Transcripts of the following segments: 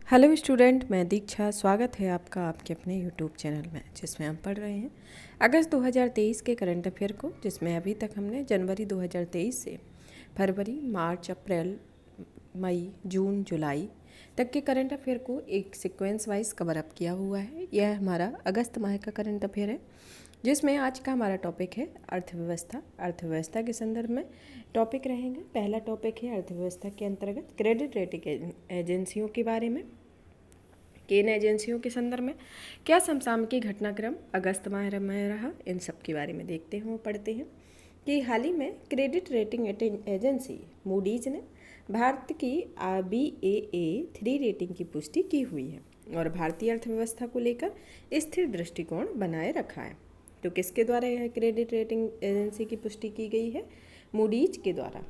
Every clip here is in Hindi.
हेलो स्टूडेंट, मैं दीक्षा। स्वागत है आपका आपके अपने यूट्यूब चैनल में, जिसमें हम पढ़ रहे हैं अगस्त 2023 के करंट अफेयर को, जिसमें अभी तक हमने जनवरी 2023 से फरवरी, मार्च, अप्रैल, मई, जून, जुलाई तक के करंट अफेयर को एक सीक्वेंस वाइज कवर अप किया हुआ है। यह हमारा अगस्त माह का करंट अफेयर है, जिसमें आज का हमारा टॉपिक है अर्थव्यवस्था। अर्थव्यवस्था के संदर्भ में टॉपिक रहेंगे। पहला टॉपिक है अर्थव्यवस्था के अंतर्गत क्रेडिट रेटिंग एजेंसियों के बारे में, कि इन एजेंसियों के संदर्भ में क्या समसामयिक घटनाक्रम अगस्त माह में रहा, इन सब के बारे में देखते हैं और पढ़ते हैं। कि हाल ही में क्रेडिट रेटिंग एजेंसी मूडीज ने भारत की Baa3 रेटिंग की पुष्टि की हुई है और भारतीय अर्थव्यवस्था को लेकर स्थिर दृष्टिकोण बनाए रखा है। तो किसके द्वारा यह क्रेडिट रेटिंग एजेंसी की पुष्टि की गई है? मूडीज के द्वारा,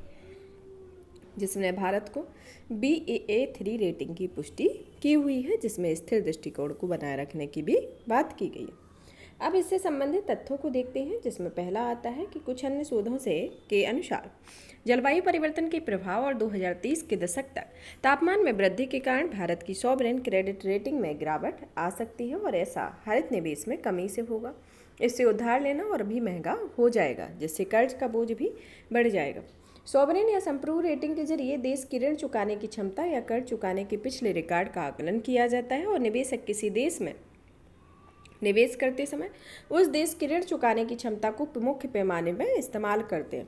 जिसने भारत को Baa3 रेटिंग की पुष्टि की हुई है, जिसमें स्थिर दृष्टिकोण को बनाए रखने की भी बात की गई है। अब इससे संबंधित तथ्यों को देखते हैं, जिसमें पहला आता है कि कुछ अन्य शोधों से के अनुसार जलवायु परिवर्तन के प्रभाव और 2030 के दशक तक तापमान में वृद्धि के कारण भारत की सॉवरेन क्रेडिट रेटिंग में गिरावट आ सकती है और ऐसा हरित निवेश में कमी से होगा। इससे उधार लेना और भी महंगा हो जाएगा, जिससे कर्ज का बोझ भी बढ़ जाएगा। सॉवरेन या संप्रूव रेटिंग के जरिए देश की ऋण चुकाने की क्षमता या कर्ज चुकाने के पिछले रिकॉर्ड का आकलन किया जाता है और निवेशक किसी देश में निवेश करते समय उस देश की ऋण चुकाने की क्षमता को मुख्य पैमाने में इस्तेमाल करते हैं।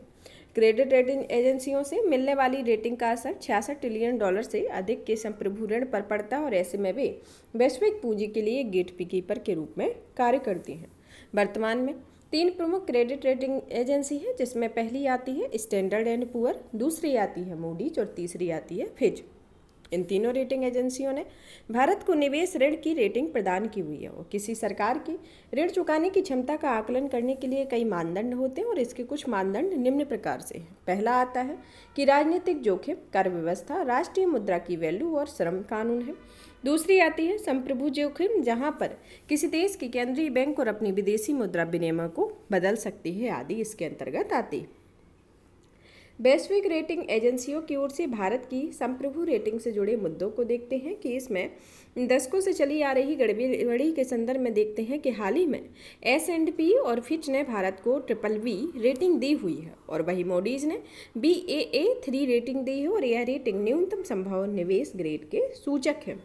क्रेडिट रेटिंग एजेंसियों से मिलने वाली रेटिंग का असर $66 ट्रिलियन से अधिक के संप्रभु ऋण पर पड़ता है और ऐसे में वे वैश्विक पूंजी के लिए गेटकीपर के रूप में कार्य करती हैं। वर्तमान में 3 प्रमुख क्रेडिट रेटिंग एजेंसी है, जिसमें पहली आती है स्टैंडर्ड एंड पुअर, दूसरी आती है मूडीज और तीसरी आती है फिच। इन तीनों रेटिंग एजेंसियों ने भारत को निवेश ऋण की रेटिंग प्रदान की हुई है और किसी सरकार की ऋण चुकाने की क्षमता का आकलन करने के लिए कई मानदंड होते हैं और इसके कुछ मानदंड निम्न प्रकार से हैं। पहला आता है कि राजनीतिक जोखिम, कर व्यवस्था, राष्ट्रीय मुद्रा की वैल्यू और श्रम कानून है। दूसरी आती है संप्रभु जोखिम, जहां पर किसी देश की केंद्रीय बैंक और अपनी विदेशी मुद्रा विनिमय को बदल सकती है आदि इसके अंतर्गत आती है। वैश्विक रेटिंग एजेंसियों की ओर से भारत की संप्रभु रेटिंग से जुड़े मुद्दों को देखते हैं कि इसमें दशकों से चली आ रही गड़बड़ी के संदर्भ में देखते हैं कि हाल ही में S&P और फिच ने भारत को BBB रेटिंग दी हुई है और वही मूडीज ने Baa3 रेटिंग दी है और यह रेटिंग न्यूनतम संभव निवेश ग्रेड के सूचक है।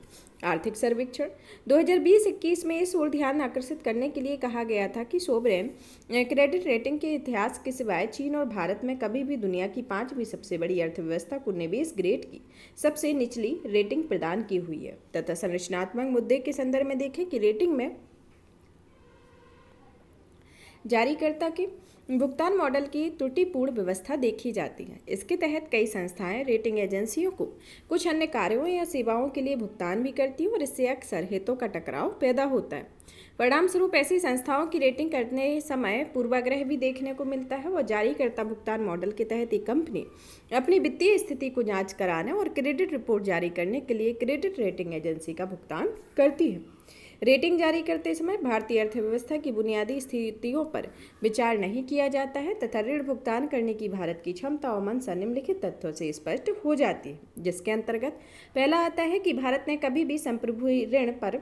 आर्थिक सर्वेक्षण 2020-21 में इस ओर ध्यान आकर्षित करने के लिए कहा गया था कि सोवरेन क्रेडिट रेटिंग के इतिहास के सिवाय चीन और भारत में कभी भी दुनिया की 5वीं सबसे बड़ी अर्थव्यवस्था को निवेश ग्रेड की सबसे निचली रेटिंग प्रदान की हुई है। तथा संरचनात्मक मुद्दे के संदर्भ में देखें कि रेटिंग में जारीकर्ता के भुगतान मॉडल की त्रुटिपूर्ण व्यवस्था देखी जाती है। इसके तहत कई संस्थाएं रेटिंग एजेंसियों को कुछ अन्य कार्यों या सेवाओं के लिए भुगतान भी करती हैं और इससे अक्सर हितों का टकराव पैदा होता है। परिणाम स्वरूप ऐसी संस्थाओं की रेटिंग करने समय पूर्वाग्रह भी देखने को मिलता है और जारीकर्ता भुगतान मॉडल के तहत एक कंपनी अपनी वित्तीय स्थिति को जांच कराने और क्रेडिट रिपोर्ट जारी करने के लिए क्रेडिट रेटिंग एजेंसी का भुगतान करती है। रेटिंग जारी करते समय भारतीय अर्थव्यवस्था की बुनियादी स्थितियों पर विचार नहीं किया जाता है तथा ऋण भुगतान करने की भारत की क्षमता और मंशा निम्नलिखित तथ्यों से स्पष्ट हो जाती है, जिसके अंतर्गत पहला आता है कि भारत ने कभी भी संप्रभु ऋण पर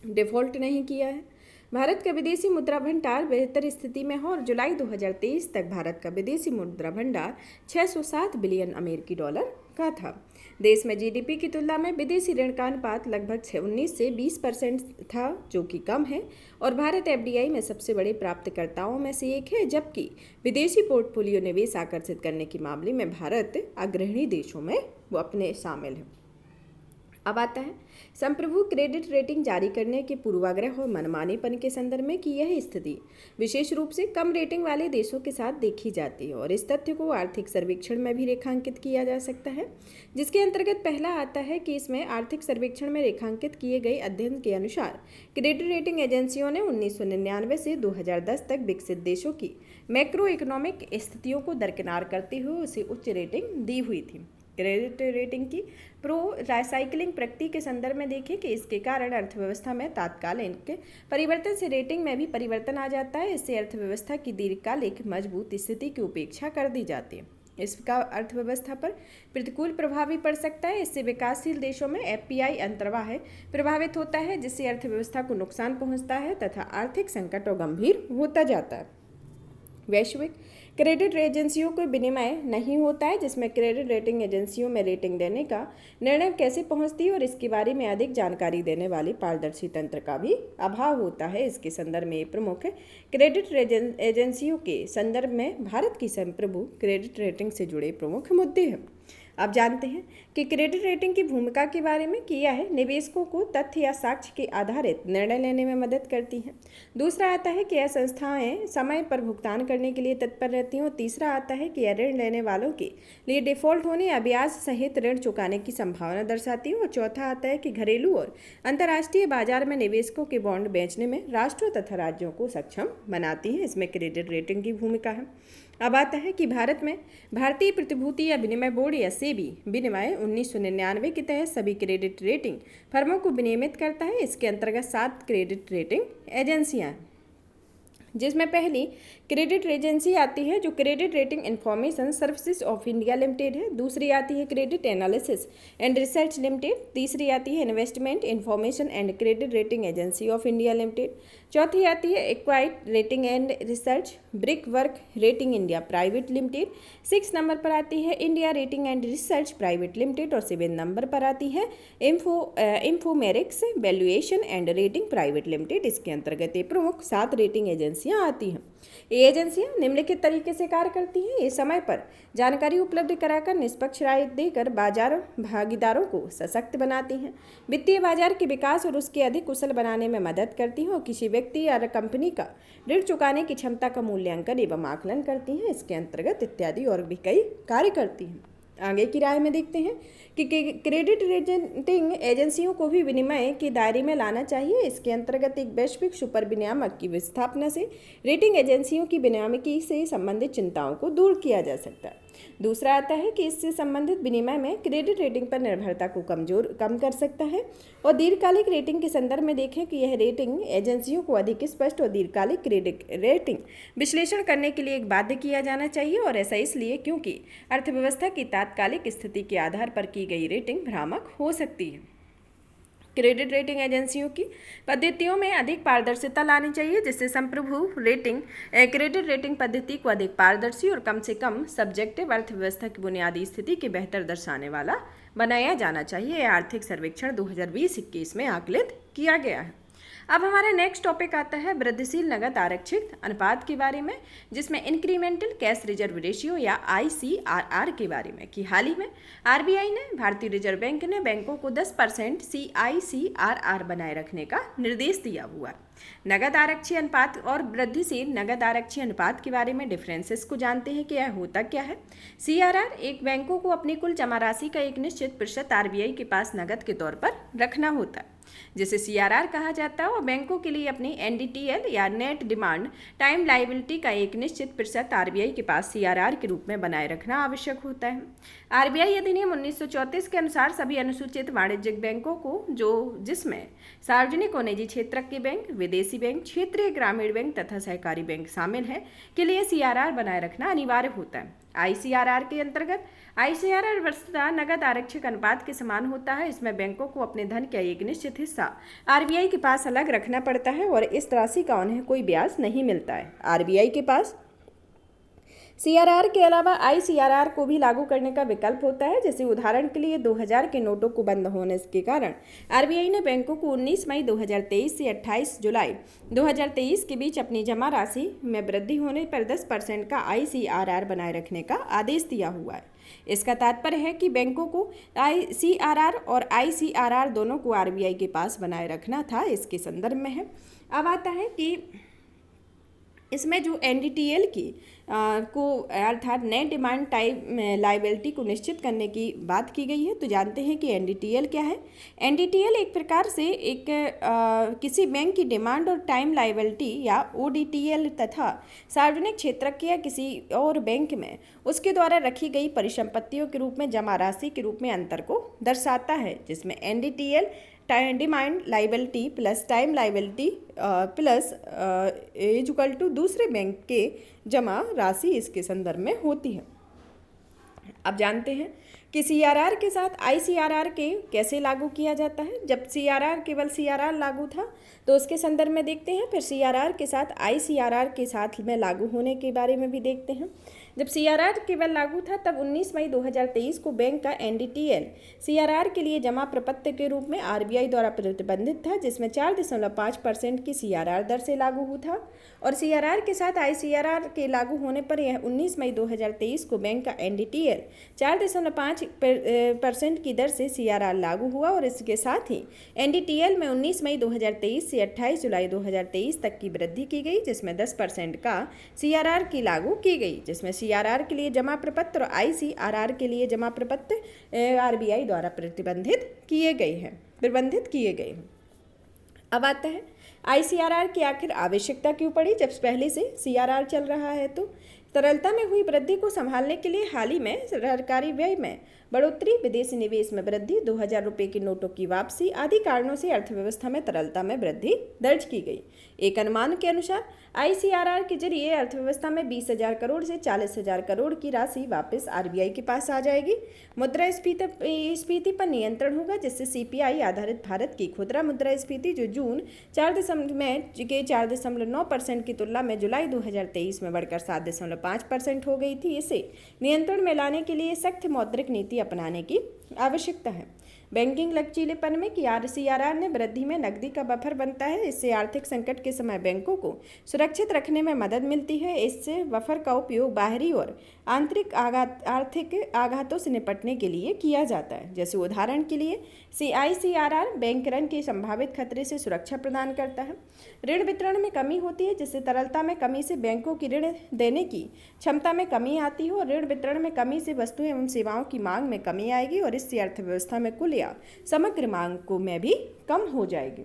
डिफॉल्ट नहीं किया है। भारत का विदेशी मुद्रा भंडार बेहतर स्थिति में है और जुलाई 2023 तक भारत का विदेशी मुद्रा भंडार $607 बिलियन का था। देश में जीडीपी की तुलना में विदेशी ऋण का अनुपात लगभग 19 से 20% था, जो कि कम है और भारत एफडीआई में सबसे बड़े प्राप्तकर्ताओं में से एक है, जबकि विदेशी पोर्टफोलियो निवेश आकर्षित करने के मामले में भारत अग्रणी देशों में वो अपने शामिल है। अब आता है संप्रभु क्रेडिट रेटिंग जारी करने के पूर्वाग्रह और मनमानेपन के संदर्भ में कि यह स्थिति विशेष रूप से कम रेटिंग वाले देशों के साथ देखी जाती है और इस तथ्य को आर्थिक सर्वेक्षण में भी रेखांकित किया जा सकता है, जिसके अंतर्गत पहला आता है कि इसमें आर्थिक सर्वेक्षण में रेखांकित किए गए अध्ययन के अनुसार क्रेडिट रेटिंग एजेंसियों ने 1999 से 2010 तक विकसित देशों की मैक्रो इकोनॉमिक स्थितियों को दरकिनार करते हुए उसे उच्च रेटिंग दी हुई थी। क्रेडिट रेटिंग की प्रो राइसाइक्लिंग प्रगति के संदर्भ में देखें कि इसके कारण अर्थव्यवस्था में तात्कालिक परिवर्तन से रेटिंग में भी परिवर्तन आ जाता है। इससे अर्थव्यवस्था की दीर्घकालिक मजबूत स्थिति की उपेक्षा कर दी जाती है। इसका अर्थव्यवस्था पर प्रतिकूल प्रभाव भी पड़ सकता है। इससे विकासशील देशों में एफपीआई अंतर्वाह प्रभावित होता है, जिससे अर्थव्यवस्था को नुकसान पहुंचता है तथा आर्थिक संकट और गंभीर होता जाता है। वैश्विक क्रेडिट एजेंसियों को विनिमय नहीं होता है, जिसमें क्रेडिट रेटिंग एजेंसियों में रेटिंग देने का निर्णय कैसे पहुंचती है और इसके बारे में अधिक जानकारी देने वाली पारदर्शी तंत्र का भी अभाव होता है। इसके संदर्भ में प्रमुख क्रेडिट एजेंसियों के संदर्भ में भारत की संप्रभु क्रेडिट रेटिंग से जुड़े प्रमुख मुद्दे हैं। अब जानते हैं कि क्रेडिट रेटिंग की भूमिका के बारे में। किया है, निवेशकों को तथ्य या साक्ष्य के आधारित निर्णय लेने में मदद करती हैं। दूसरा आता है कि यह संस्थाएं समय पर भुगतान करने के लिए तत्पर रहती हैं। और तीसरा आता है कि यह ऋण लेने वालों के लिए डिफॉल्ट होने या ब्याज सहित ऋण चुकाने की संभावना दर्शाती है। और चौथा आता है कि घरेलू और अंतर्राष्ट्रीय बाजार में निवेशकों के बॉन्ड बेचने में राष्ट्रों तथा राज्यों को सक्षम बनाती है। इसमें क्रेडिट रेटिंग की भूमिका है। अब आता है कि भारत में भारतीय प्रतिभूति या विनिमय बोर्ड या सेबी विनिमय 1999 के तहत सभी क्रेडिट रेटिंग फर्मों को विनियमित करता है। इसके अंतर्गत 7 क्रेडिट रेटिंग एजेंसियां हैं, जिसमें पहली क्रेडिट एजेंसी आती है जो credit rating information services of India limited है। दूसरी आती है credit analysis and research limited. तीसरी आती है investment information and credit rating agency of India limited. चौथी आती है Acuite rating and research Brickwork rating India private limited. 6 number पर आती है India rating and research private limited. और 7 नंबर पर आती है Infomerics valuation and rating private limited. इसके अंतर्गत ये प्रमुख 7 रेटिंग एजेंसियां आती हैं। ये एजेंसियां निम्नलिखित तरीके से कार्य करती हैं। ये समय पर जानकारी उपलब्ध कराकर निष्पक्ष राय देकर बाजार भागीदारों को सशक्त बनाती हैं, वित्तीय बाजार के विकास और उसके अधिक कुशल बनाने में मदद करती हैं और किसी व्यक्ति या कंपनी का ऋण चुकाने की क्षमता का मूल्यांकन एवं आकलन करती हैं। इसके अंतर्गत इत्यादि और भी कई कार्य करती हैं। आगे की राय में देखते हैं कि क्रेडिट रेटिंग एजेंसियों को भी विनिमय के दायरे में लाना चाहिए। इसके अंतर्गत एक वैश्विक सुपर विनियामक की स्थापना से रेटिंग एजेंसियों की विनियामकी से संबंधित चिंताओं को दूर किया जा सकता है। दूसरा आता है कि इससे संबंधित विनिमय में क्रेडिट रेटिंग पर निर्भरता को कम कर सकता है। और दीर्घकालिक रेटिंग के संदर्भ में देखें कि यह रेटिंग एजेंसियों को अधिक स्पष्ट और दीर्घकालिक क्रेडिट रेटिंग विश्लेषण करने के लिए एक बाध्य किया जाना चाहिए। और ऐसा इसलिए क्योंकि अर्थव्यवस्था की तात्कालिक स्थिति के आधार पर की गई रेटिंग भ्रामक हो सकती है। क्रेडिट रेटिंग एजेंसियों की पद्धतियों में अधिक पारदर्शिता लानी चाहिए, जिससे संप्रभु क्रेडिट रेटिंग पद्धति को अधिक पारदर्शी और कम से कम सब्जेक्टिव अर्थव्यवस्था की बुनियादी स्थिति की बेहतर दर्शाने वाला बनाया जाना चाहिए। यह आर्थिक सर्वेक्षण 2020-21 में आकलित किया गया है। अब हमारा नेक्स्ट टॉपिक आता है वृद्धिशील नगद आरक्षित अनुपात के बारे में, जिसमें इंक्रीमेंटल कैश रिजर्व रेशियो या ICRR के बारे में। कि हाल ही में आरबीआई ने, भारतीय रिजर्व बैंक ने बैंकों को 10% ICRR बनाए रखने का निर्देश दिया हुआ है। नगद आरक्षी अनुपात और वृद्धिशील नगद आरक्षी अनुपात के बारे में डिफरेंसेस को जानते हैं कि यह होता क्या है। CRR एक बैंकों को अपनी कुल जमा राशि का एक निश्चित प्रतिशत आरबीआई के पास नगद के तौर पर रखना होता है, जिसे CRR कहा जाता है। और बैंकों के लिए अपनी NDTL या नेट डिमांड टाइम लायबिलिटी का एक निश्चित प्रतिशत आरबीआई के पास CRR के रूप में बनाए रखना आवश्यक होता है। आरबीआई अधिनियम 1934 के अनुसार सभी अनुसूचित वाणिज्यिक बैंकों को जिसमें सार्वजनिक और निजी क्षेत्र के बैंक, विदेशी बैंक, क्षेत्रीय ग्रामीण बैंक तथा सहकारी बैंक शामिल है, के लिए CRR बनाए रखना अनिवार्य होता है। ICRR के अंतर्गत ICRR वस्तुतः नगद आरक्षित अनुपात के समान होता है। इसमें बैंकों को अपने धन का एक निश्चित हिस्सा आरबीआई के पास अलग रखना पड़ता है और इस राशि का उन्हें कोई ब्याज नहीं मिलता है। आरबीआई के पास CRR के अलावा ICRR को भी लागू करने का विकल्प होता है। जैसे उदाहरण के लिए 2000 के नोटों को बंद होने के कारण आरबीआई ने बैंकों को 19 मई 2023 से 28 जुलाई 2023 के बीच अपनी जमा राशि में वृद्धि होने पर 10% का ICRR बनाए रखने का आदेश दिया हुआ है। इसका तात्पर्य है कि बैंकों को CRR और ICRR दोनों को आरबीआई के पास बनाए रखना था। इसके संदर्भ में है। अब आता है कि इसमें जो NDTL की को अर्थात नेट डिमांड टाइम लायबिलिटी को निश्चित करने की बात की गई है। तो जानते हैं कि NDTL क्या है। NDTL एक प्रकार से एक किसी बैंक की डिमांड और टाइम लायबिलिटी या ODTL तथा सार्वजनिक क्षेत्र के या किसी और बैंक में उसके द्वारा रखी गई परिसंपत्तियों के रूप में जमा राशि के रूप में अंतर को दर्शाता है, जिसमें NDTL demand liability plus time liability plus is equal to दूसरे बैंक के जमा राशि इसके संदर्भ में होती है। अब जानते हैं कि सीआरआर के साथ आईसीआरआर के कैसे लागू किया जाता है। जब सीआरआर केवल सीआरआर लागू था तो उसके संदर्भ में देखते हैं, फिर सीआरआर के साथ आईसीआरआर के साथ में लागू होने के बारे में भी देखते हैं। जब सीआरआर केवल लागू था तब 19 मई 2023 को बैंक का एनडीटीएल सीआरआर के लिए जमा प्रपत्र के रूप में आरबीआई द्वारा प्रतिबंधित था, जिसमें 4.5% की सीआरआर दर से लागू हुआ था। और सीआरआर के साथ आईसीआरआर के लागू होने पर यह 19 मई 2023 को बैंक का एनडीटीएल 4.5% की दर से सीआरआर लागू हुआ। और इसके साथ ही एनडीटीएल में 19 मई 2023 से 28 जुलाई 2023 तक की वृद्धि की गई, जिसमें 10% का सीआरआर की लागू की गई, जिसमें सीआरआर के लिए जमा प्रपत्र और आईसीआरआर के लिए जमा प्रपत्र आरबीआई द्वारा प्रतिबंधित किए गए हैं। अब आता है आईसीआरआर की आखिर आवश्यकता क्यों पड़ी जब पहले से सीआरआर चल रहा है। तो तरलता में हुई वृद्धि को संभालने के लिए हाल ही में सरकारी व्यय में बढ़ोतरी, विदेशी निवेश में वृद्धि, 2000 रुपये के नोटों की वापसी आदि कारणों से अर्थव्यवस्था में तरलता में वृद्धि दर्ज की गई। एक अनुमान के अनुसार आईसीआरआर के जरिए अर्थव्यवस्था में 20,000 करोड़ से 40,000 करोड़ की राशि वापस आरबीआई के पास आ जाएगी। मुद्रास्फीति पर नियंत्रण होगा, जिससे सीपीआई आधारित भारत की खुदरा मुद्रास्फीति जो जून 4.9% की तुलना में जुलाई 2023 में बढ़कर 7.5% हो गई थी, इसे नियंत्रण में लाने के लिए सख्त मौद्रिक नीति अपनाने की आवश्यकता है। बैंकिंग लचीलेपन में कि सीआरआर ने वृद्धि में नकदी का बफर बनता है, इससे आर्थिक संकट के समय बैंकों को सुरक्षित रखने में मदद मिलती है। इससे बफर का उपयोग बाहरी और आंतरिक आर्थिक आघातों से निपटने के लिए किया जाता है। जैसे उदाहरण के लिए आईसीआरआर बैंक ऋण के संभावित खतरे से सुरक्षा प्रदान करता है। ऋण वितरण में कमी होती है, जिससे तरलता में कमी से बैंकों की ऋण देने की क्षमता में कमी आती है, और ऋण वितरण में कमी से वस्तुएं एवं सेवाओं की मांग में कमी आएगी, और इससे अर्थव्यवस्था में कुल या समग्र मांग को में भी कम हो जाएगी।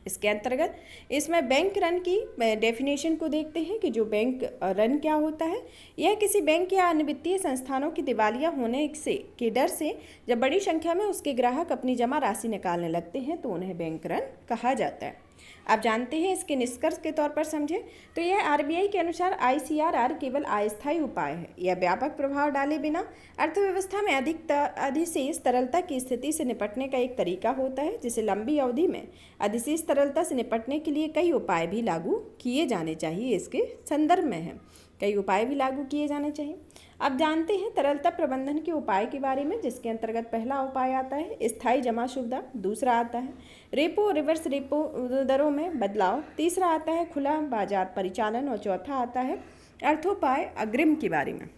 इसके अंतर्गत इसमें बैंक ऋण की डेफिनेशन को देखते हैं कि जो बैंक ऋण क्या होता है। यह किसी बैंक या अन्य वित्तीय संस्थानों की दिवालिया होने से के डर से जब बड़ी संख्या में उसके ग्राहक अपनी जमा राशि निकालने लगते हैं तो उन्हें बैंक ऋण कहा जाता है। आप जानते हैं इसके निष्कर्ष के तौर पर समझें तो यह आरबीआई के अनुसार आईसीआरआर केवल अस्थायी उपाय है। यह व्यापक प्रभाव डाले बिना अर्थव्यवस्था में अधिशेष तरलता की स्थिति से निपटने का एक तरीका होता है, जिसे लंबी अवधि में अधिशेष तरलता से निपटने के लिए कई उपाय भी लागू किए जाने चाहिए। इसके संदर्भ में है कई उपाय भी लागू किए जाने चाहिए। अब जानते हैं तरलता प्रबंधन के उपाय के बारे में, जिसके अंतर्गत पहला उपाय आता है स्थायी जमा सुविधा, दूसरा आता है रेपो रिवर्स रेपो दरों में बदलाव, तीसरा आता है खुला बाजार परिचालन, और चौथा आता है अर्थोपाय अग्रिम के बारे में,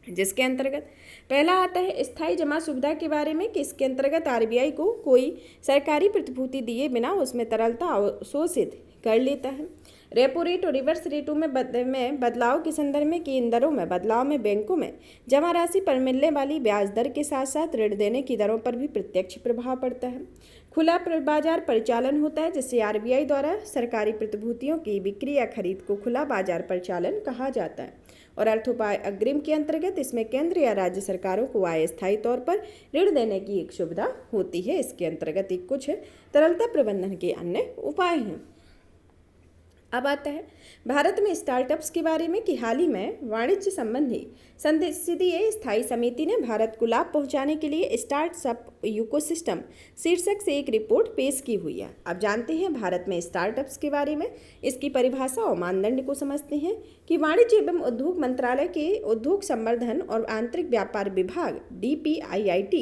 जिसके अंतर्गत पहला आता है स्थायी जमा सुविधा के बारे में कि इसके अंतर्गत आरबीआई को कोई सरकारी प्रतिभूति दिए बिना उसमें तरलता अवशोषित कर लेता है। रेपो रेट और रिवर्स रेटों में बदलाव के संदर्भ में कि इन दरों में बदलाव में बैंकों में जमा राशि पर मिलने वाली ब्याज दर के साथ साथ ऋण देने की दरों पर भी प्रत्यक्ष प्रभाव पड़ता है। खुला बाजार परिचालन होता है, जिससे आरबीआई द्वारा सरकारी प्रतिभूतियों की बिक्री या खरीद को खुला बाजार परिचालन कहा जाता है। और अर्थोपाय अग्रिम के अंतर्गत इसमें केंद्र या राज्य सरकारों को अस्थायी तौर पर ऋण देने की एक सुविधा होती है। इसके अंतर्गत एक कुछ तरलता प्रबंधन के अन्य उपाय हैं। अब आता है भारत में स्टार्टअप्स के बारे में कि हाल ही में वाणिज्य संबंधी संसदीय स्थायी समिति ने भारत को लाभ पहुंचाने के लिए स्टार्टअप इकोसिस्टम शीर्षक से एक रिपोर्ट पेश की हुई है। अब जानते हैं भारत में स्टार्टअप्स के बारे में, इसकी परिभाषा और मानदंड को समझते हैं कि वाणिज्य एवं उद्योग मंत्रालय के उद्योग संवर्धन और आंतरिक व्यापार विभाग DPIIT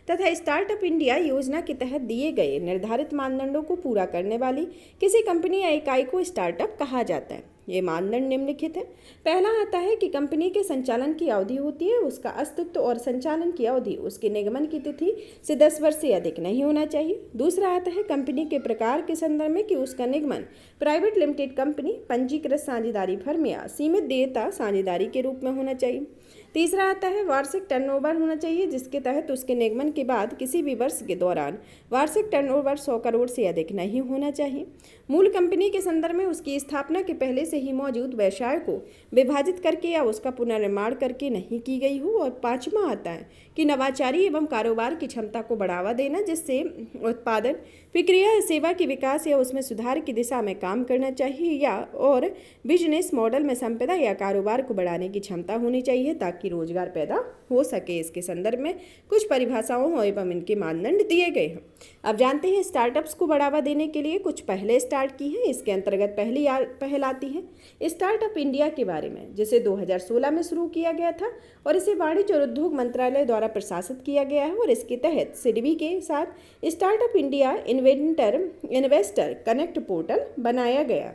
तथा स्टार्टअप इंडिया योजना के तहत दिए गए निर्धारित मानदंडों को पूरा करने वाली किसी कंपनी या इकाई को स्टार्टअप कहा जाता है। ये मानदंड निम्नलिखित है। पहला आता है कि कंपनी के संचालन की अवधि होती है, उसका अस्तित्व और संचालन की अवधि उसके निगमन की तिथि से 10 वर्ष से अधिक नहीं होना चाहिए। दूसरा आता है कंपनी के प्रकार के संदर्भ में कि उसका निगमन प्राइवेट लिमिटेड कंपनी, पंजीकृत साझेदारी फर्म या सीमित देयता साझेदारी के रूप में होना चाहिए। तीसरा आता है वार्षिक टर्नओवर होना चाहिए, जिसके तहत उसके निगमन के बाद किसी भी वर्ष के दौरान वार्षिक टर्नओवर 100 करोड़ से अधिक नहीं होना चाहिए। मूल कंपनी के संदर्भ में उसकी स्थापना के पहले से ही मौजूद व्यवसाय को विभाजित करके या उसका पुनर्निर्माण करके नहीं की गई हो। और पांचवा आता है कि नवाचारी एवं कारोबार की क्षमता को बढ़ावा देना, जिससे उत्पादन, प्रक्रिया या सेवा के विकास या उसमें सुधार की दिशा में काम करना चाहिए, या और बिजनेस मॉडल में संपदा या कारोबार को बढ़ाने की क्षमता होनी चाहिए, ताकि ताकि रोजगार पैदा हो सके। इसके संदर्भ में कुछ परिभाषाओं एवं इनके मानदंड दिए गए हैं। अब जानते हैं स्टार्टअप्स को बढ़ावा देने के लिए कुछ पहले स्टार्ट की हैं। इसके अंतर्गत पहल आती है स्टार्टअप इंडिया के बारे में, जिसे 2016 में शुरू किया गया था और इसे वाणिज्य और उद्योग मंत्रालय द्वारा प्रशासित किया गया है। और इसके तहत सिडबी के साथ startup India investor connect portal बनाया गया।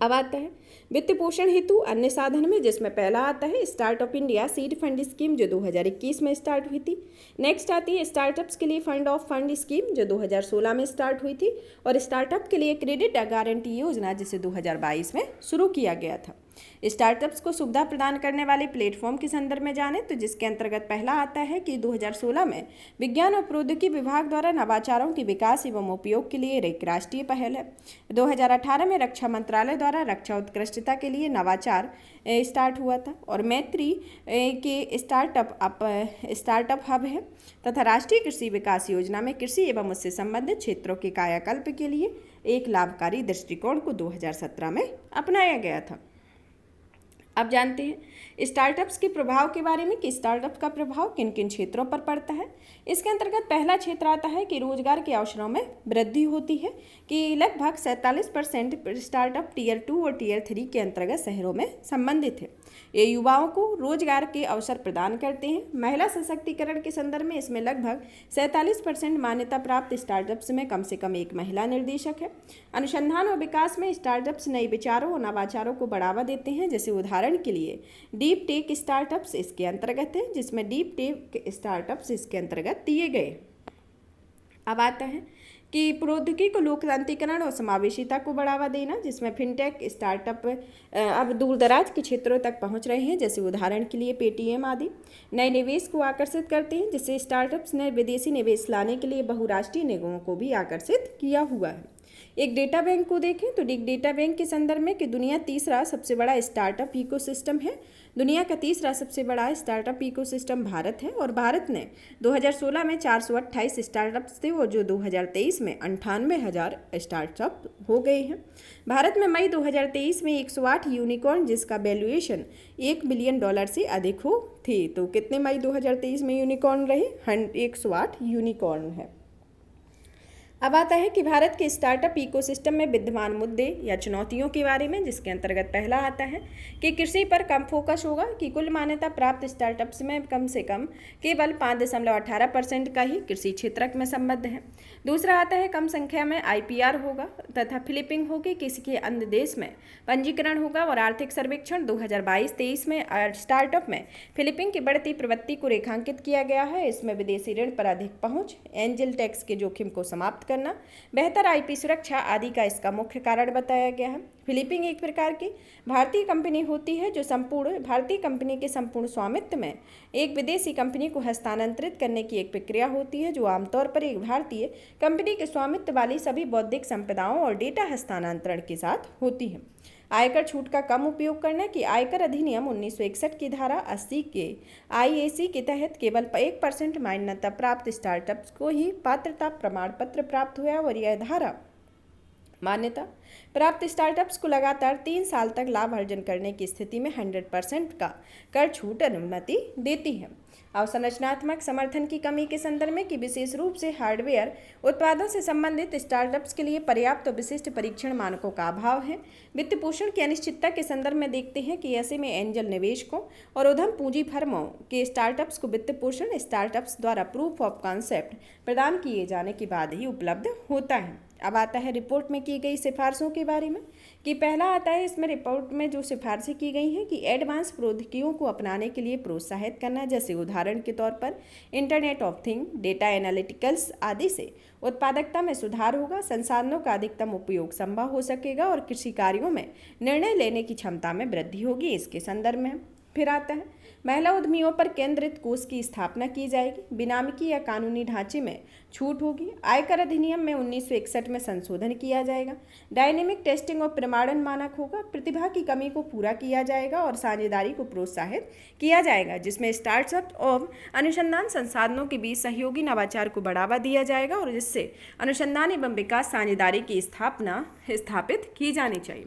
अब आता है वित्त पोषण हेतु अन्य साधन में, जिसमें पहला आता है startup India seed fund scheme जो 2021 में स्टार्ट हुई थी। नेक्स्ट आती है स्टार्टअप्स के लिए फंड ऑफ फंड स्कीम जो 2016 में स्टार्ट हुई थी। और स्टार्टअप के लिए क्रेडिट गारंटी योजना जिसे 2022 में शुरू किया गया था। स्टार्टअप्स को सुविधा प्रदान करने वाले प्लेटफॉर्म के संदर्भ में जाने तो जिसके अंतर्गत पहला आता है कि 2016 में विज्ञान और प्रौद्योगिकी विभाग द्वारा नवाचारों के विकास एवं उपयोग के लिए एक राष्ट्रीय पहल है। 2018 में रक्षा मंत्रालय द्वारा रक्षा उत्कृष्टता के लिए नवाचार स्टार्ट हुआ था। और मैत्री के स्टार्टअप हब है तथा राष्ट्रीय कृषि विकास योजना में कृषि एवं उससे संबंधित क्षेत्रों के कायाकल्प के लिए एक लाभकारी दृष्टिकोण को 2017 में अपनाया गया था। अब जानते हैं स्टार्टअप्स के प्रभाव के बारे में कि स्टार्टअप का प्रभाव किन किन क्षेत्रों पर पड़ता है। इसके अंतर्गत पहला क्षेत्र आता है कि रोजगार के अवसरों में वृद्धि होती है कि लगभग 47% स्टार्टअप टियर 2 और टियर 3 के अंतर्गत शहरों में संबंधित है। ये युवाओं को रोजगार के अवसर प्रदान करते हैं। महिला सशक्तिकरण के संदर्भ में इसमें लगभग 47% मान्यता प्राप्त स्टार्टअप्स में कम से कम एक महिला निर्देशक है। अनुसंधान और विकास में स्टार्टअप्स नए विचारों और नवाचारों को बढ़ावा देते हैं। जैसे उदाहरण के लिए डीप टेक स्टार्टअप्स इसके अंतर्गत है, जिसमें डीप टेक स्टार्टअप्स इसके अंतर्गत दिए गए। अब आता है कि प्रौद्योगिकी को लोकतांत्रिकरण और समावेशिता को बढ़ावा देना, जिसमें फिनटेक स्टार्टअप अब दूर दराज के क्षेत्रों तक पहुंच रहे हैं। जैसे उदाहरण के लिए पेटीएम आदि नए निवेश को आकर्षित करते हैं, जिससे स्टार्टअप्स ने विदेशी निवेश लाने के लिए बहुराष्ट्रीय निगमों को भी आकर्षित किया हुआ है। एक डेटा बैंक को देखें तो डेटा बैंक के संदर्भ में कि दुनिया तीसरा सबसे बड़ा स्टार्टअप इकोसिस्टम है। दुनिया का तीसरा सबसे बड़ा स्टार्टअप इकोसिस्टम भारत है और भारत ने 2016 में 428 स्टार्टअप्स थे और जो 2023 में 98,000 स्टार्टअप हो गए हैं। भारत में मई 2023 में 108 यूनिकॉर्न जिसका वैल्यूएशन $1 बिलियन से अधिक हो थी। तो कितने मई 2023 में यूनिकॉर्न रहे? 108 यूनिकॉर्न है। अब आता है कि भारत के स्टार्टअप इकोसिस्टम में विद्यमान मुद्दे या चुनौतियों के बारे में, जिसके अंतर्गत पहला आता है कि कृषि पर कम फोकस होगा कि कुल मान्यता प्राप्त स्टार्टअप्स में कम से कम केवल 5.18% का ही कृषि क्षेत्र में संबद्ध है। दूसरा आता है कम संख्या में IPR होगा तथा फिलिपिंग होगी, किसी के अन्य देश में पंजीकरण होगा। और आर्थिक सर्वेक्षण 2022-23 में स्टार्टअप में फिलिपिंग की बढ़ती प्रवृत्ति को रेखांकित किया गया है। इसमें विदेशी ऋण पर अधिक पहुँच, एंजल टैक्स के जोखिम को समाप्त करना, बेहतर IP सुरक्षा आदि का इसका मुख्य कारण बताया गया है। फिलिपिंग एक प्रकार की भारतीय कंपनी होती है जो संपूर्ण भारतीय कंपनी के संपूर्ण स्वामित्व में एक विदेशी कंपनी को हस्तांतरित करने की एक प्रक्रिया होती है, जो आमतौर पर एक भारतीय कंपनी के स्वामित्व वाली सभी बौद्धिक संपदाओं और डेटा हस्तांतरण के साथ होती है। आयकर छूट का कम उपयोग करना कि आयकर अधिनियम 1961 की धारा 80 के IAC के तहत केवल 1% मान्यता प्राप्त स्टार्टअप्स को ही पात्रता प्रमाण पत्र प्राप्त हुआ और यह धारा मान्यता प्राप्त स्टार्टअप्स को लगातार 3 साल तक लाभ अर्जन करने की स्थिति में 100% का कर छूट अनुमति देती है। अवसंरचनात्मक समर्थन की कमी के संदर्भ में कि विशेष रूप से हार्डवेयर उत्पादों से संबंधित स्टार्टअप्स के लिए पर्याप्त और विशिष्ट परीक्षण मानकों का अभाव है। वित्त पोषण की अनिश्चितता के संदर्भ में देखते हैं कि ऐसे में एंजल निवेशकों और उद्यम पूंजी फर्मों के स्टार्टअप्स को वित्त पोषण स्टार्टअप्स द्वारा प्रूफ ऑफ कॉन्सेप्ट प्रदान किए जाने के बाद ही उपलब्ध होता है। अब आता है रिपोर्ट में की गई सिफारिशों के बारे में कि पहला आता है इसमें रिपोर्ट में जो सिफारिशें की गई हैं कि एडवांस प्रौद्योगिकियों को अपनाने के लिए प्रोत्साहित करना, जैसे उदाहरण के तौर पर इंटरनेट ऑफ थिंग, डेटा एनालिटिकल्स आदि से उत्पादकता में सुधार होगा, संसाधनों का अधिकतम उपयोग संभव हो सकेगा और कृषि कार्यों में निर्णय लेने की क्षमता में वृद्धि होगी। इसके संदर्भ में फिर आता है महिला उद्यमियों पर केंद्रित कोष की स्थापना की जाएगी, बिनामी या कानूनी ढांचे में छूट होगी, आयकर अधिनियम में 1961 में संशोधन किया जाएगा, डायनेमिक टेस्टिंग और प्रमाणन मानक होगा, प्रतिभा की कमी को पूरा किया जाएगा और साझेदारी को प्रोत्साहित किया जाएगा, जिसमें स्टार्टअप और अनुसंधान संसाधनों के बीच सहयोगी नवाचार को बढ़ावा दिया जाएगा और जिससे अनुसंधान एवं विकास साझेदारी की स्थापित की जानी चाहिए।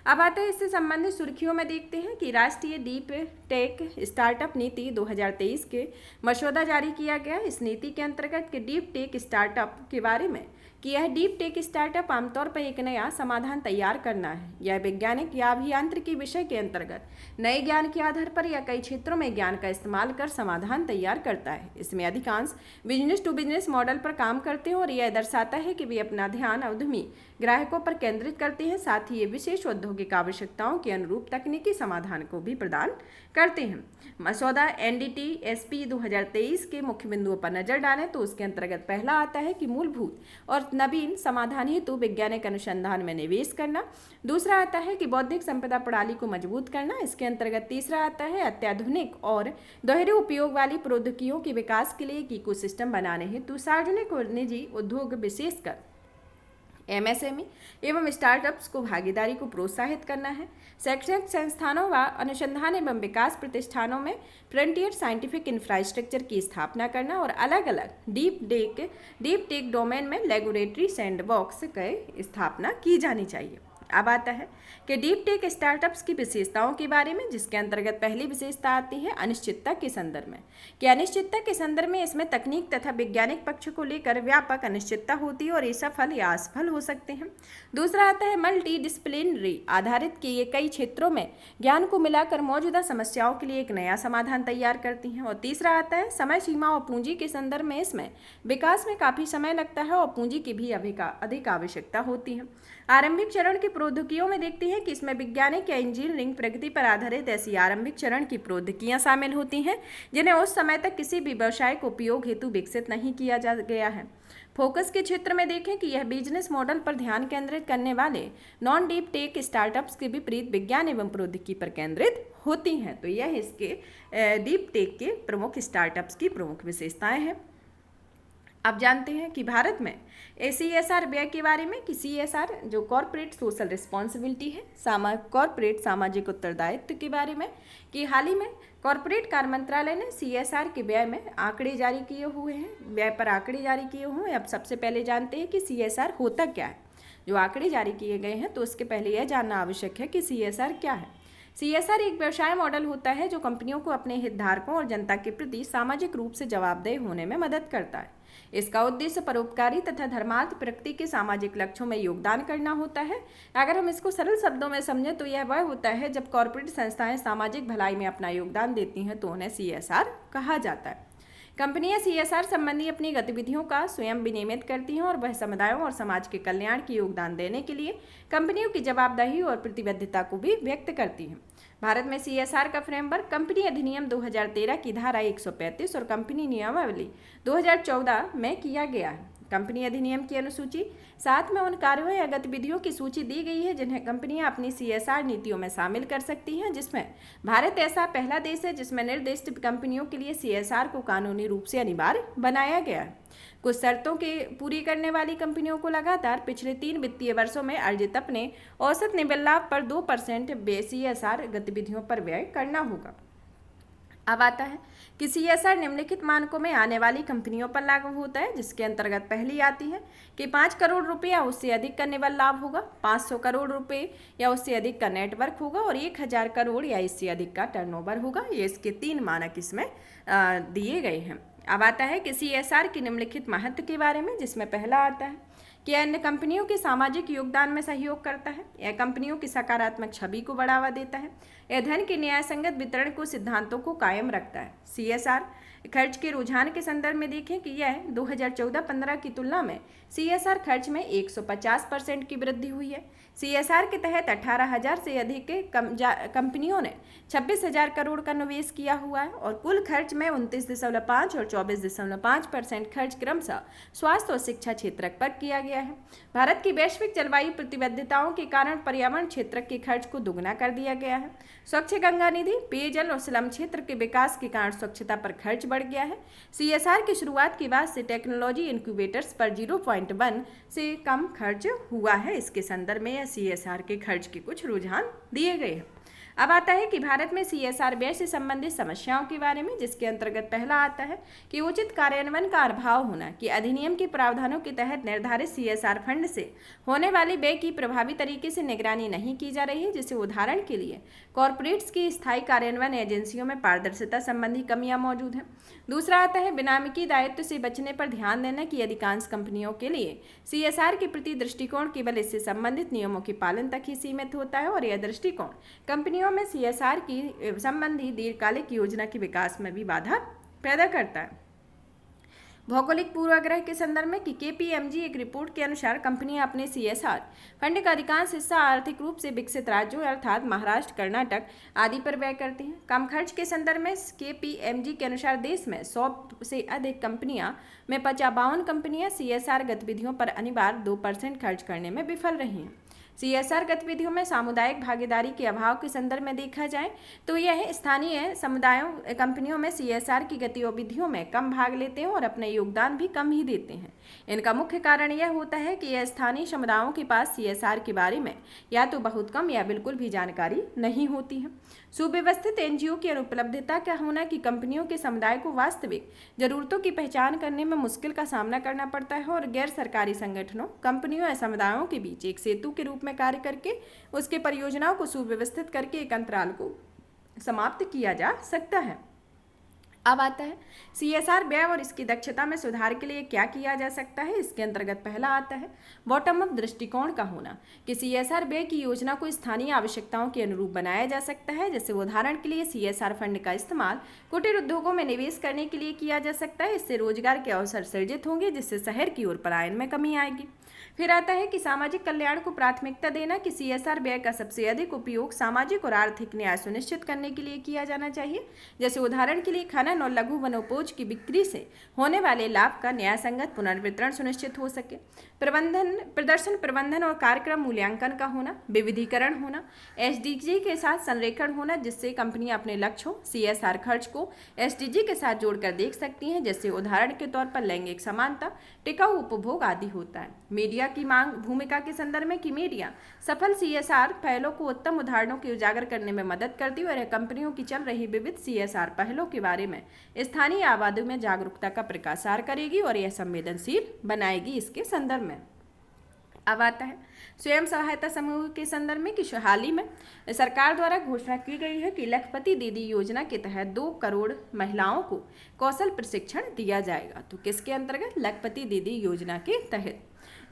अब आते हैं इससे संबंधित सुर्खियों में देखते हैं कि राष्ट्रीय डीप टेक स्टार्टअप नीति 2023 के मसौदा जारी किया गया। इस नीति के अंतर्गत के डीप टेक स्टार्टअप के बारे में कि यह डीप टेक स्टार्टअप आमतौर पर एक नया समाधान तैयार करना है। यह वैज्ञानिक या अभियांत्रिकी विषय के अंतर्गत नए ज्ञान के आधार पर या कई क्षेत्रों में ज्ञान का इस्तेमाल कर समाधान तैयार करता है। इसमें अधिकांश बिजनेस टू बिजनेस मॉडल पर काम करते हैं और यह दर्शाता है कि वे अपना ध्यान उद्यमी ग्राहकों पर केंद्रित करते हैं। साथ ही ये विशेष औद्योगिक आवश्यकताओं के अनुरूप तकनीकी समाधान को भी प्रदान करते हैं। मसौदा NDT-SP 2023 के मुख्य बिंदुओं पर नजर डालें तो उसके अंतर्गत पहला आता है कि मूलभूत और नवीन समाधान हेतु वैज्ञानिक अनुसंधान में निवेश करना। दूसरा आता है कि बौद्धिक संपदा प्रणाली को मजबूत करना। इसके अंतर्गत तीसरा आता है अत्याधुनिक और दोहरे उपयोग वाली प्रौद्योगिकियों के विकास के लिए एक इकोसिस्टम बनाने हेतु सार्वजनिक और निजी उद्योग विशेषकर MSME एवं स्टार्टअप्स को भागीदारी को प्रोत्साहित करना है। शैक्षणिक संस्थानों व अनुसंधान एवं विकास प्रतिष्ठानों में फ्रंटियर साइंटिफिक इंफ्रास्ट्रक्चर की स्थापना करना और अलग अलग डीप टेक डोमेन में लेबोरेटरी सैंडबॉक्स की स्थापना की जानी चाहिए। अब आता है कि डीप टेक स्टार्टअप्स की विशेषताओं के बारे में, जिसके अंतर्गत पहली विशेषता आती है अनिश्चितता के संदर्भ में कि अनिश्चितता के संदर्भ में इसमें तकनीक तथा वैज्ञानिक पक्ष को लेकर व्यापक अनिश्चितता होती है और ये सफल या असफल हो सकते हैं। दूसरा आता है मल्टी डिसिप्लिनरी आधारित कि ये कई क्षेत्रों में ज्ञान को मिलाकर मौजूदा समस्याओं के लिए एक नया समाधान तैयार करती हैं। और तीसरा आता है समय सीमा और पूंजी के संदर्भ में इसमें विकास में काफ़ी समय लगता है और पूंजी की भी अधिक आवश्यकता होती है। आरंभिक चरण की प्रौद्योगिकियों में देखते हैं कि इसमें वैज्ञानिक या इंजीनियरिंग प्रगति पर आधारित ऐसी आरंभिक चरण की प्रौद्योगिकियां शामिल होती हैं जिन्हें उस समय तक किसी भी व्यावसायिक उपयोग हेतु विकसित नहीं किया जा गया है। फोकस के क्षेत्र में देखें कि यह बिजनेस मॉडल पर ध्यान केंद्रित करने वाले नॉन डीप टेक स्टार्टअप्स के विपरीत विज्ञान एवं प्रौद्योगिकी पर केंद्रित होती हैं। तो यह इसके डीप टेक के प्रमुख स्टार्टअप्स की प्रमुख विशेषताएं हैं। अब जानते हैं कि भारत में CSR व्यय के बारे में कि CSR जो कॉर्पोरेट सोशल रिस्पॉन्सिबिलिटी है, कॉर्पोरेट सामाजिक उत्तरदायित्व के बारे में कि हाल ही में कॉर्पोरेट कार्य मंत्रालय ने CSR के व्यय में आंकड़े जारी किए हुए हैं, व्यय पर आंकड़े जारी किए हुए हैं। अब सबसे पहले जानते हैं कि CSR होता क्या है। जो आंकड़े जारी किए गए हैं तो उसके पहले यह जानना आवश्यक है कि CSR क्या है। CSR एक व्यवसाय मॉडल होता है जो कंपनियों को अपने हितधारकों और जनता के प्रति सामाजिक रूप से जवाबदेह होने में मदद करता है। इसका उद्देश्य परोपकारी तथा धर्मार्थ प्रकृति के सामाजिक लक्ष्यों में योगदान करना होता है। अगर हम इसको सरल शब्दों में समझें तो यह वह होता है जब कॉर्पोरेट संस्थाएं सामाजिक भलाई में अपना योगदान देती हैं तो उन्हें CSR कहा जाता है। कंपनियां CSR संबंधी अपनी गतिविधियों का स्वयं विनियमित करती हैं और वह समुदायों और समाज के कल्याण की योगदान देने के लिए कंपनियों की जवाबदेही और प्रतिबद्धता को भी व्यक्त करती हैं। भारत में CSR का फ्रेमवर्क कंपनी अधिनियम 2013 की धारा 135 और कंपनी नियमावली 2014 में किया गया है। कंपनी अधिनियम की अनुसूची 7 में उन कार्यों या गतिविधियों की सूची दी गई है जिन्हें कंपनियां अपनी CSR नीतियों में शामिल कर सकती हैं, जिसमें भारत ऐसा पहला देश है जिसमें निर्दिष्ट कंपनियों के लिए CSR को कानूनी रूप से अनिवार्य बनाया गया है। कुछ शर्तों के पूरी करने वाली कंपनियों को लगातार पिछले 3 वित्तीय वर्षों में अर्जित अपने औसत निव्वल लाभ पर 2% CSR गतिविधियों पर व्यय करना होगा। अब आता है कि CSR निम्नलिखित मानकों में आने वाली कंपनियों पर लागू होता है, जिसके अंतर्गत पहली आती है कि 5 करोड़ रुपए या उससे अधिक का निव्वल लाभ होगा, 500 करोड़ रुपए या उससे अधिक का नेटवर्क होगा और 1000 करोड़ या इससे अधिक का टर्नओवर होगा। ये इसके 3 मानक इसमें दिए गए हैं। अब आता है कि CSR के निम्नलिखित महत्व के बारे में, जिसमें पहला आता है कि अन्य कंपनियों के सामाजिक योगदान में सहयोग करता है। यह कंपनियों की सकारात्मक छवि को बढ़ावा देता है। यह धन के न्यायसंगत वितरण को सिद्धांतों को कायम रखता है। CSR खर्च के रुझान के संदर्भ में देखें कि यह 2014-15 की तुलना में CSR खर्च में 150% की वृद्धि हुई है। CSR के तहत 18,000 से अधिक कंपनियों ने 26,000 करोड़ का निवेश किया हुआ है और कुल खर्च में 29.5 और 24.5% खर्च क्रमशः स्वास्थ्य और शिक्षा क्षेत्र पर किया गया है। भारत की वैश्विक जलवायु प्रतिबद्धताओं के कारण पर्यावरण क्षेत्र के खर्च को दुगना कर दिया गया है। स्वच्छ गंगा निधि, पेयजल और स्लम क्षेत्र के विकास के कारण स्वच्छता पर खर्च बढ़ गया है। CSR की शुरुआत के बाद से टेक्नोलॉजी इंक्यूबेटर्स पर 0.1 से कम खर्च हुआ है। इसके संदर्भ में CSR के खर्च के कुछ रुझान दिए गए हैं। अब आता है कि भारत में CSR व्यय से संबंधित समस्याओं के बारे में, जिसके अंतर्गत पहला आता है कि उचित कार्यान्वयन का अभाव होना, कि अधिनियम के प्रावधानों के तहत निर्धारित CSR फंड से होने वाली व्यय की प्रभावी तरीके से निगरानी नहीं की जा रही है, जिससे उदाहरण के लिए कॉरपोरेट्स की स्थायी कार्यान्वयन एजेंसियों में पारदर्शिता संबंधी कमियां मौजूद हैं। दूसरा आता है बेनामी दायित्व से बचने पर ध्यान देना, कि अधिकांश कंपनियों के लिए CSR के प्रति दृष्टिकोण केवल इससे संबंधित नियमों के पालन तक ही सीमित होता है और यह दृष्टिकोण कंपनियों में CSR की संबंधी दीर्घकालिक योजना के विकास में भी बाधा पैदा करता है। भौगोलिक पूर्वाग्रह के संदर्भ में कि KPMG एक रिपोर्ट के अनुसार कंपनियां अपने CSR फंड का अधिकांश हिस्सा आर्थिक रूप से विकसित राज्यों अर्थात महाराष्ट्र, कर्नाटक आदि पर व्यय करती हैं। कम खर्च के संदर्भ में KPMG के अनुसार देश में 100 से अधिक कंपनियां में 52 कंपनियां CSR गतिविधियों पर अनिवार्य 2% खर्च करने में विफल रही हैं। CSR गतिविधियों में सामुदायिक भागीदारी के अभाव के संदर्भ में देखा जाए तो यह स्थानीय समुदायों कंपनियों में CSR की गतिविधियों में कम भाग लेते हैं और अपना योगदान भी कम ही देते हैं। इनका मुख्य कारण यह होता है कि यह स्थानीय समुदायों के पास CSR के बारे में या तो बहुत कम या बिल्कुल भी जानकारी नहीं होती है। सुव्यवस्थित NGO की अनुपलब्धता का होना, कि कंपनियों के समुदाय को वास्तविक जरूरतों की पहचान करने में मुश्किल का सामना करना पड़ता है और गैर सरकारी संगठनों, कंपनियों या समुदायों के बीच एक सेतु के रूप में कार्य करके उसके परियोजनाओं को सुव्यवस्थित करके एक अंतराल को समाप्त किया जा सकता है। अब आता है CSR व्यय और इसकी दक्षता में सुधार के लिए क्या किया जा सकता है। इसके अंतर्गत पहला आता है बॉटम अप दृष्टिकोण का होना, कि CSR व्यय की योजना को स्थानीय आवश्यकताओं के अनुरूप बनाया जा सकता है। जैसे उदाहरण के लिए CSR फंड का इस्तेमाल कुटीर उद्योगों में निवेश करने के लिए किया जा सकता है। इससे रोजगार के अवसर सृजित होंगे, जिससे शहर की ओर पलायन में कमी आएगी। फिर आता है कि सामाजिक कल्याण को प्राथमिकता देना, कि CSR व्यय का सबसे अधिक उपयोग सामाजिक और आर्थिक न्याय सुनिश्चित करने के लिए किया जाना चाहिए। जैसे उदाहरण के लिए खनन और लघु वनोपज की बिक्री से होने वाले लाभ का न्याय संगत पुनर्वितरण सुनिश्चित हो सके। प्रदर्शन प्रबंधन और कार्यक्रम मूल्यांकन का होना, विविधीकरण होना, SDG के साथ संरेखण होना, जिससे कंपनियां अपने लक्ष्यों CSR खर्च को SDG के साथ जोड़कर देख सकती हैं। जैसे उदाहरण के तौर पर लैंगिक समानता, टिकाऊ उपभोग आदि होता है। मीडिया की मांग भूमिका के संदर्भ में, कि मीडिया सफल CSR पहलों को उत्तम उदाहरणों की उजागर करने में मदद करती है और कंपनियों की चल रही विविध CSR पहलों के बारे में स्थानीय आबादी में जागरूकता का प्रसार करेगी और यह संवेदनशील बनाएगी। इसके संदर्भ में अब आता है स्वयं सहायता समूह के संदर्भ में, कि हाल ही में सरकार द्वारा घोषणा की गई है कि लखपति दीदी योजना के तहत 2 करोड़ महिलाओं को कौशल प्रशिक्षण दिया जाएगा। तो किसके अंतर्गत? लखपति दीदी योजना के तहत।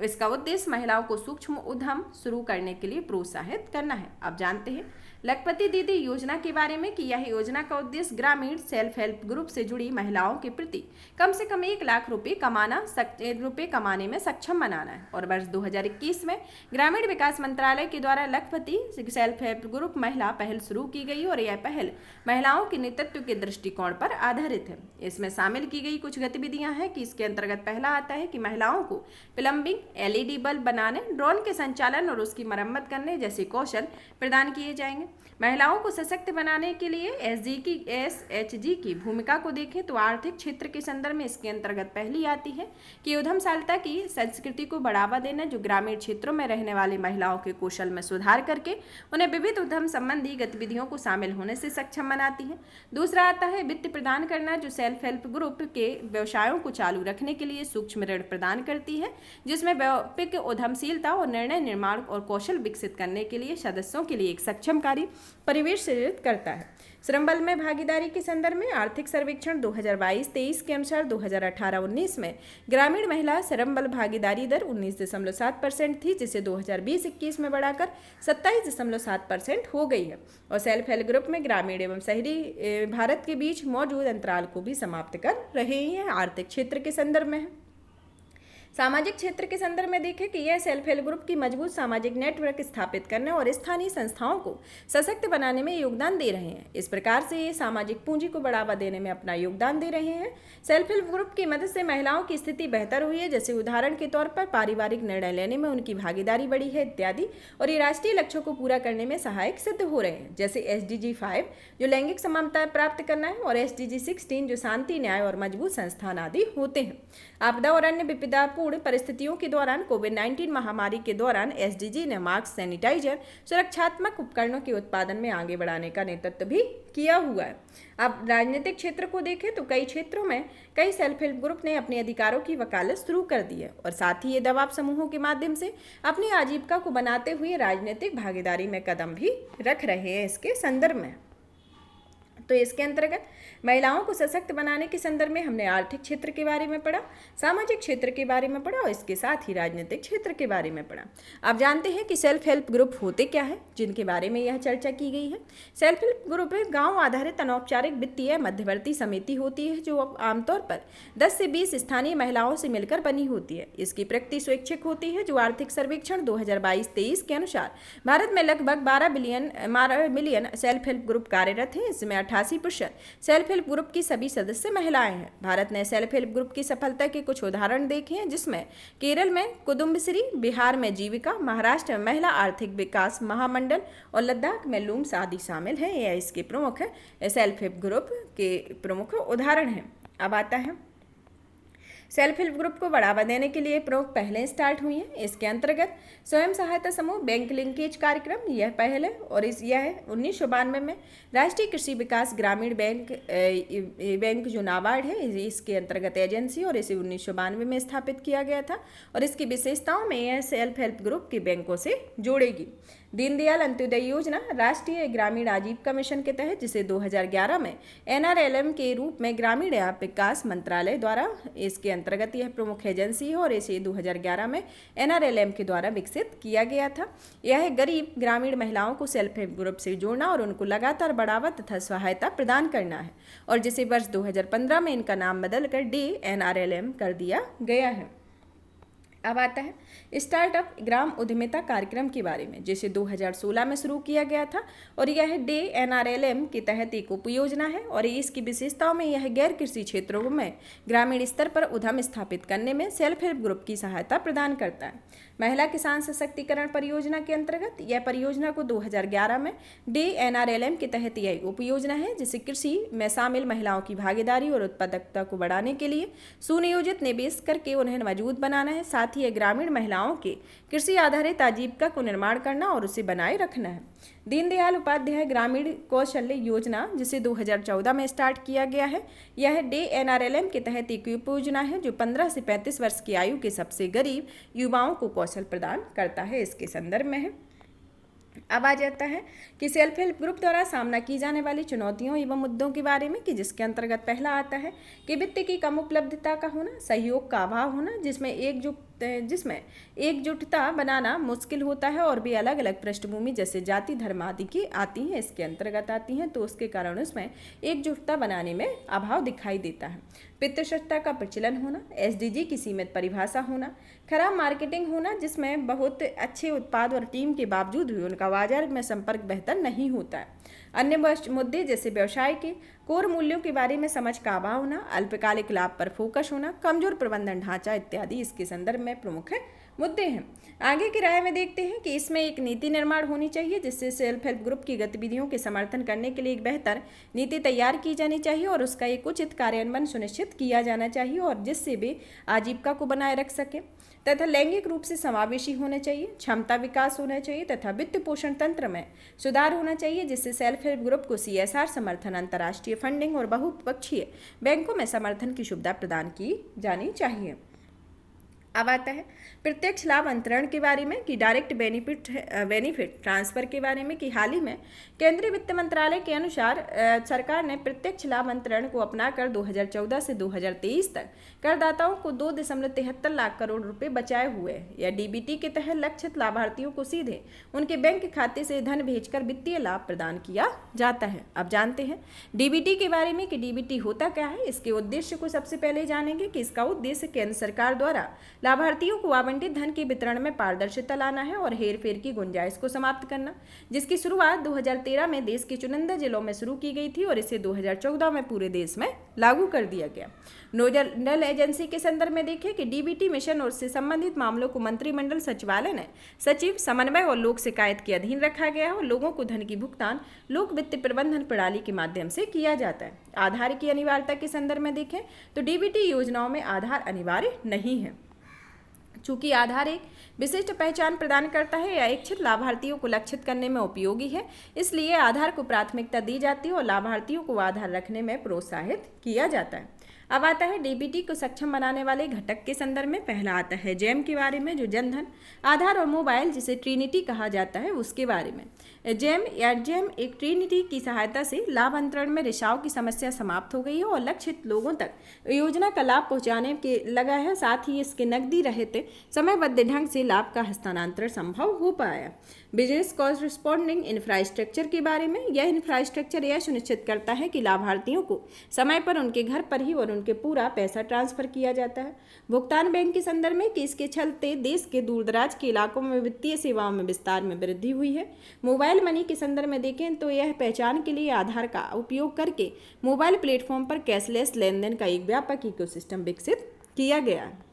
इसका उद्देश्य महिलाओं को सूक्ष्म उद्यम शुरू करने के लिए प्रोत्साहित करना है। अब जानते हैं लखपति दीदी योजना के बारे में, कि यह योजना का उद्देश्य ग्रामीण सेल्फ हेल्प ग्रुप से जुड़ी महिलाओं के प्रति कम से कम 1 लाख रुपए कमाने में सक्षम बनाना है। और वर्ष 2021 में ग्रामीण विकास मंत्रालय के द्वारा लखपति सेल्फ हेल्प ग्रुप महिला पहल शुरू की गई और यह पहल महिलाओं के नेतृत्व के दृष्टिकोण पर आधारित है। इसमें शामिल की गई कुछ गतिविधियां हैं, कि इसके अंतर्गत पहला आता है कि महिलाओं को प्लम्बिंग, LED बल्ब बनाने, ड्रोन के संचालन और उसकी मरम्मत करने जैसे कौशल प्रदान किए जाएंगे। महिलाओं को सशक्त बनाने के लिए SHG की भूमिका को देखें तो आर्थिक क्षेत्र के संदर्भ में इसके अंतर्गत पहली आती है कि उद्यमशीलता की संस्कृति को बढ़ावा देना, जो ग्रामीण क्षेत्रों में रहने वाली महिलाओं के कौशल में सुधार करके उन्हें विविध उद्यम संबंधी गतिविधियों को शामिल होने से सक्षम बनाती है। दूसरा आता है वित्त प्रदान करना, जो सेल्फ हेल्प ग्रुप के व्यवसायों को चालू रखने के लिए सूक्ष्म ऋण प्रदान करती है, जिसमें व्यापक उद्यमशीलता और निर्णय निर्माण और कौशल विकसित करने के लिए सदस्यों के लिए एक सक्षमकारी परिवेश सृजित करता है। श्रम बल में भागीदारी के संदर्भ में आर्थिक सर्वेक्षण 2022-23 के अनुसार 2018-19 में ग्रामीण महिला श्रम बल भागीदारी दर 19.7% थी, जिसे 2020-21 में बढ़ाकर 27.7% हो गई है और सेल्फ हेल्प ग्रुप में ग्रामीण एवं शहरी भारत के बीच मौजूद अंतराल को भी समाप्त कर रहे हैं। आर्थिक क्षेत्र के संदर्भ में है। सामाजिक क्षेत्र के संदर्भ में देखें कि यह सेल्फ हेल्प ग्रुप की मजबूत सामाजिक नेटवर्क स्थापित करने और स्थानीय संस्थाओं को सशक्त बनाने में योगदान दे रहे हैं। इस प्रकार से ये सामाजिक पूंजी को बढ़ावा देने में अपना योगदान दे रहे हैं। सेल्फ हेल्प ग्रुप की मदद से महिलाओं की स्थिति बेहतर हुई है, जैसे उदाहरण के तौर पर पारिवारिक निर्णय लेने में उनकी भागीदारी बढ़ी है इत्यादि, और ये राष्ट्रीय लक्ष्यों को पूरा करने में सहायक सिद्ध हो रहे हैं, जैसे SDG 5 जो लैंगिक समानता प्राप्त करना है और SDG 16 जो शांति, न्याय और मजबूत संस्थान आदि होते हैं। आपदा और अन्य विपदापूर्ण तनावपूर्ण परिस्थितियों के दौरान कोविड-19 महामारी के दौरान एसडीजी ने मास्क, सैनिटाइजर, सुरक्षात्मक उपकरणों के उत्पादन में आगे बढ़ाने का नेतृत्व भी किया हुआ है। अब राजनीतिक क्षेत्र को देखें तो कई क्षेत्रों में कई सेल्फ हेल्प ग्रुप ने अपने अधिकारों की वकालत शुरू कर दी है और साथ ही ये दबाव समूहों के माध्यम से अपनी आजीविका को बनाते हुए राजनीतिक भागीदारी में कदम भी रख रहे हैं। इसके संदर्भ में तो इसके अंतर्गत महिलाओं को सशक्त बनाने के संदर्भ में हमने आर्थिक क्षेत्र के बारे में पढ़ा, सामाजिक क्षेत्र के बारे में पढ़ा और इसके साथ ही राजनीतिक क्षेत्र के बारे में पढ़ा। आप जानते हैं कि सेल्फ हेल्प ग्रुप होते क्या है, जिनके बारे में यह चर्चा की गई है। सेल्फ हेल्प ग्रुप गांव आधारित अनौपचारिक वित्तीय मध्यवर्ती समिति होती है जो आमतौर पर 10 से 20 स्थानीय महिलाओं से मिलकर बनी होती है। इसकी प्रकृति स्वैच्छिक होती है। जो आर्थिक सर्वेक्षण 2022-23 के अनुसार भारत में लगभग 12 मिलियन सेल्फ हेल्प ग्रुप कार्यरत हैं। इसमें 88% सेल्फ हेल्प ग्रुप की सभी सदस्य महिलाएं हैं। भारत ने सेल्फ हेल्प ग्रुप की सफलता के कुछ उदाहरण देखे हैं, जिसमें केरल में कुदुम्बश्री, बिहार में जीविका, महाराष्ट्र में महिला आर्थिक विकास महामंडल और लद्दाख में लूम्स आदि शामिल हैं। यह इसके प्रमुख सेल्फ हेल्प ग्रुप के प्रमुख उदाहरण हैं। अब आता है सेल्फ हेल्प ग्रुप को बढ़ावा देने के लिए प्रमुख पहलें स्टार्ट हुई हैं। इसके अंतर्गत स्वयं सहायता समूह बैंक लिंकेज कार्यक्रम यह पहल है और यह 1992 में राष्ट्रीय कृषि विकास ग्रामीण बैंक जो नाबार्ड है इसके अंतर्गत एजेंसी और इसे 1992 में स्थापित किया गया था और इसकी विशेषताओं में यह सेल्फ हेल्प ग्रुप के बैंकों से जोड़ेगी। दीनदयाल अंत्योदय योजना राष्ट्रीय ग्रामीण आजीविका मिशन के तहत, जिसे 2011 में एनआरएलएम के रूप में ग्रामीण विकास मंत्रालय द्वारा इसके अंतर्गत यह प्रमुख एजेंसी है और इसे 2011 में एनआरएलएम के द्वारा विकसित किया गया था। यह गरीब ग्रामीण महिलाओं को सेल्फ हेल्प ग्रुप से जोड़ना और उनको लगातार बढ़ावा तथा सहायता प्रदान करना है और जिसे वर्ष 2015 में इनका नाम बदलकर DNRLM कर दिया गया है। अब आता है स्टार्टअप ग्राम उद्यमिता कार्यक्रम के बारे में, जिसे 2016 में शुरू किया गया था और यह DNRLM के तहत एक उपयोजना है और इसकी विशेषताओं में यह गैर कृषि क्षेत्रों में ग्रामीण स्तर पर उद्यम स्थापित करने में सेल्फ हेल्प ग्रुप की सहायता प्रदान करता है। महिला किसान सशक्तिकरण परियोजना के अंतर्गत यह परियोजना को 2011 में DNRLM के तहत यह उपयोजना है, जिसे कृषि में शामिल महिलाओं की भागीदारी और उत्पादकता को बढ़ाने के लिए सुनियोजित निवेश करके उन्हें मजबूत बनाना है। साथ ही ग्रामीण महिलाओं के कृषि आधारित आजीविका को निर्माण करना और उसे बनाए रखना है। दीनदयाल उपाध्याय ग्रामीण कौशल्य योजना, जिसे 2014 में स्टार्ट किया गया है, यह DNRLM के तहत एक उपयोजना है जो 15 से 35 वर्ष की आयु के सबसे गरीब युवाओं को कौशल प्रदान करता है। इसके संदर्भ में है। अब आ जाता है कि सेल्फ हेल्प ग्रुप द्वारा सामना की जाने वाली चुनौतियों एवं मुद्दों के बारे में, कि जिसके अंतर्गत पहला आता है कि वित्त की कम उपलब्धता का होना, सहयोग का अभाव होना, जिसमें एकजुटता बनाना मुश्किल होता है और भी अलग अलग पृष्ठभूमि जैसे जाति, धर्म आदि की आती हैं, इसके अंतर्गत आती हैं, तो उसके कारण उसमें एकजुटता बनाने में अभाव दिखाई देता है। पितृसत्ता का प्रचलन होना, SDG की सीमित परिभाषा होना, खराब मार्केटिंग होना, जिसमें बहुत अच्छे उत्पाद और टीम के बावजूद भी उनका बाजार में संपर्क बेहतर नहीं होता है। अन्य मुद्दे जैसे व्यवसाय के कोर मूल्यों के बारे में समझ का अभाव होना, अल्पकालिक लाभ पर फोकस होना, कमजोर प्रबंधन ढांचा इत्यादि इसके संदर्भ में प्रमुख मुद्दे हैं। आगे की राय में देखते हैं कि इसमें एक नीति निर्माण होनी चाहिए, जिससे सेल्फ हेल्प ग्रुप की गतिविधियों के समर्थन करने के लिए एक बेहतर नीति तैयार की जानी चाहिए और उसका एक उचित कार्यान्वयन सुनिश्चित किया जाना चाहिए और जिससे वे आजीविका को बनाए रख सकें तथा लैंगिक रूप से समावेशी होना चाहिए, क्षमता विकास होना चाहिए तथा वित्त पोषण तंत्र में सुधार होना चाहिए, जिससे सेल्फ हेल्प ग्रुप को CSR समर्थन, अंतर्राष्ट्रीय फंडिंग और बहुपक्षीय बैंकों में समर्थन की सुविधा प्रदान की जानी चाहिए। अब आता है प्रत्यक्ष लाभ अंतरण के बारे में, कि डायरेक्ट बेनिफिट ट्रांसफर के बारे में, कि हाल ही में केंद्रीय वित्त मंत्रालय के अनुसार सरकार ने प्रत्यक्ष लाभ अंतरण को अपनाकर 2014 से 2023 तक करदाताओं को 2.73 लाख करोड़ रुपए बचाए हुए हैं। या DBT के तहत लक्षित लाभार्थियों को सीधे उनके बैंक खाते से धन भेजकर वित्तीय लाभ प्रदान किया जाता है। अब जानते हैं DBT के बारे में कि DBT होता क्या है। इसके उद्देश्य को सबसे पहले जानेंगे कि इसका उद्देश्य केंद्र सरकार द्वारा लाभार्थियों को आवंटित धन के वितरण में पारदर्शिता लाना है और हेरफेर की गुंजाइश को समाप्त करना, जिसकी शुरुआत 2013 में देश के चुनिंदा जिलों में शुरू की गई थी और इसे 2014 में पूरे देश में लागू कर दिया गया। नोडल एजेंसी के संदर्भ में देखें कि DBT मिशन और उससे संबंधित मामलों को मंत्रिमंडल सचिवालय ने सचिव, समन्वय और लोक शिकायत के अधीन रखा गया है और लोगों को धन की भुगतान लोक वित्त प्रबंधन प्रणाली के माध्यम से किया जाता है। आधार की अनिवार्यता के संदर्भ में देखें तो DBT योजनाओं में आधार अनिवार्य नहीं है। चूंकि आधार एक विशिष्ट पहचान प्रदान करता है या इच्छित लाभार्थियों को लक्षित करने में उपयोगी है, इसलिए आधार को प्राथमिकता दी जाती है और लाभार्थियों को आधार रखने में प्रोत्साहित किया जाता है। अब आता है डीबीटी को सक्षम बनाने वाले घटक के संदर्भ में। पहला आता है जैम के बारे में, जो जनधन, आधार और मोबाइल जिसे ट्रिनिटी कहा जाता है उसके बारे में। जैम एक ट्रिनिटी की सहायता से लाभ अंतरण में रिसाव की समस्या समाप्त हो गई है और लक्षित लोगों तक योजना का लाभ पहुंचाने के लगा है। साथ ही इसके नकदी रहित समयबद्ध ढंग से लाभ का हस्तांतरण संभव हो पाया। बिजनेस कॉरस्पॉन्डिंग इंफ्रास्ट्रक्चर के बारे में, यह इंफ्रास्ट्रक्चर यह सुनिश्चित करता है कि लाभार्थियों को समय पर उनके घर पर ही और उनके पूरा पैसा ट्रांसफर किया जाता है। भुगतान बैंक के संदर्भ में कि इसके चलते देश के दूरदराज के इलाकों में वित्तीय सेवाओं में विस्तार में वृद्धि हुई है। मोबाइल मनी के संदर्भ में देखें तो यह पहचान के लिए आधार का उपयोग करके मोबाइल प्लेटफॉर्म पर कैशलेस लेन देन का एक व्यापक इकोसिस्टम विकसित किया गया है।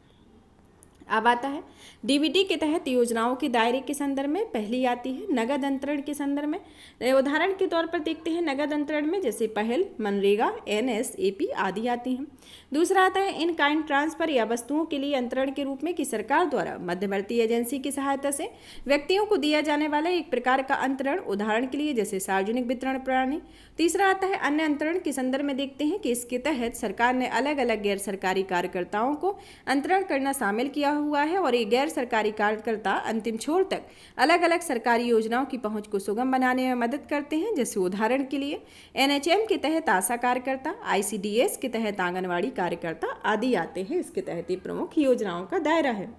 अब आता है डीबीटी के तहत योजनाओं के दायरे के संदर्भ में। पहली आती है नगद अंतरण के संदर्भ में। उदाहरण के तौर पर देखते हैं नगद अंतरण में जैसे पहल, मनरेगा, एनएसएपी आदि आती हैं। दूसरा आता है इन काइंड ट्रांसफर या वस्तुओं के लिए अंतरण के रूप में कि सरकार द्वारा मध्यवर्ती एजेंसी की सहायता से व्यक्तियों को दिया जाने वाला एक प्रकार का अंतरण, उदाहरण के लिए जैसे सार्वजनिक वितरण प्रणाली। तीसरा आता है अन्य अंतरण के संदर्भ में देखते हैं कि इसके तहत सरकार ने अलग अलग गैर सरकारी कार्यकर्ताओं को अंतरण करना शामिल किया हुआ है और ये गैर सरकारी कार्यकर्ता अंतिम छोर तक अलग अलग सरकारी योजनाओं की पहुंच को सुगम बनाने में मदद करते हैं। जैसे उदाहरण के लिए एनएचएम के तहत आशा कार्यकर्ता, आईसीडीएस के तहत आंगनवाड़ी कार्यकर्ता आदि आते हैं। इसके तहत ये प्रमुख योजनाओं का दायरा है।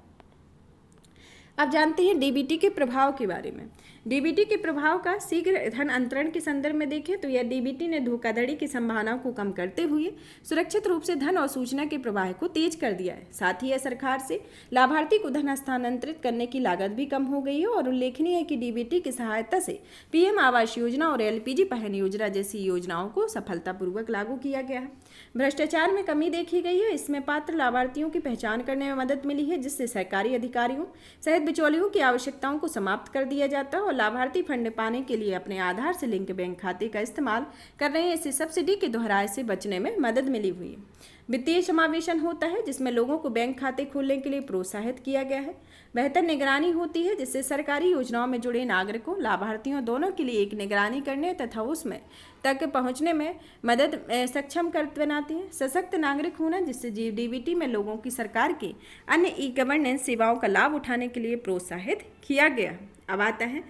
अब जानते हैं डीबीटी के प्रभाव के बारे में। डीबीटी के प्रभाव का शीघ्र धन अंतरण के संदर्भ में देखें तो यह डीबीटी ने धोखाधड़ी की संभावनाओं को कम करते हुए सुरक्षित रूप से धन और सूचना के प्रवाह को तेज कर दिया है। साथ ही यह सरकार से लाभार्थी को धन हस्तांतरित करने की लागत भी कम हो गई है और उल्लेखनीय है कि डीबीटी की सहायता से पीएम आवास योजना और एलपीजी पहन योजना जैसी योजनाओं को सफलतापूर्वक लागू किया गया है। भ्रष्टाचार में कमी देखी गई है। इसमें पात्र लाभार्थियों की पहचान करने में मदद मिली है, जिससे सरकारी अधिकारियों सहित बिचौलियों की आवश्यकताओं को समाप्त कर दिया जाता है और लाभार्थी फंड पाने के लिए अपने आधार से लिंक बैंक खाते का इस्तेमाल कर रहे हैं। इससे सब्सिडी के दोहराए से बचने में मदद मिली हुई है। वित्तीय समावेशन होता है जिसमें लोगों को बैंक खाते खोलने के लिए प्रोत्साहित किया गया है। बेहतर निगरानी होती है जिससे सरकारी योजनाओं में जुड़े नागरिकों, लाभार्थियों दोनों के लिए एक निगरानी करने तथा उसमें तक पहुंचने में मदद सक्षम कर बनाती है। सशक्त नागरिक होना जिससे डीबीटी में लोगों की सरकार के अन्य ई गवर्नेंस सेवाओं का लाभ उठाने के लिए प्रोत्साहित किया गया। अब आता है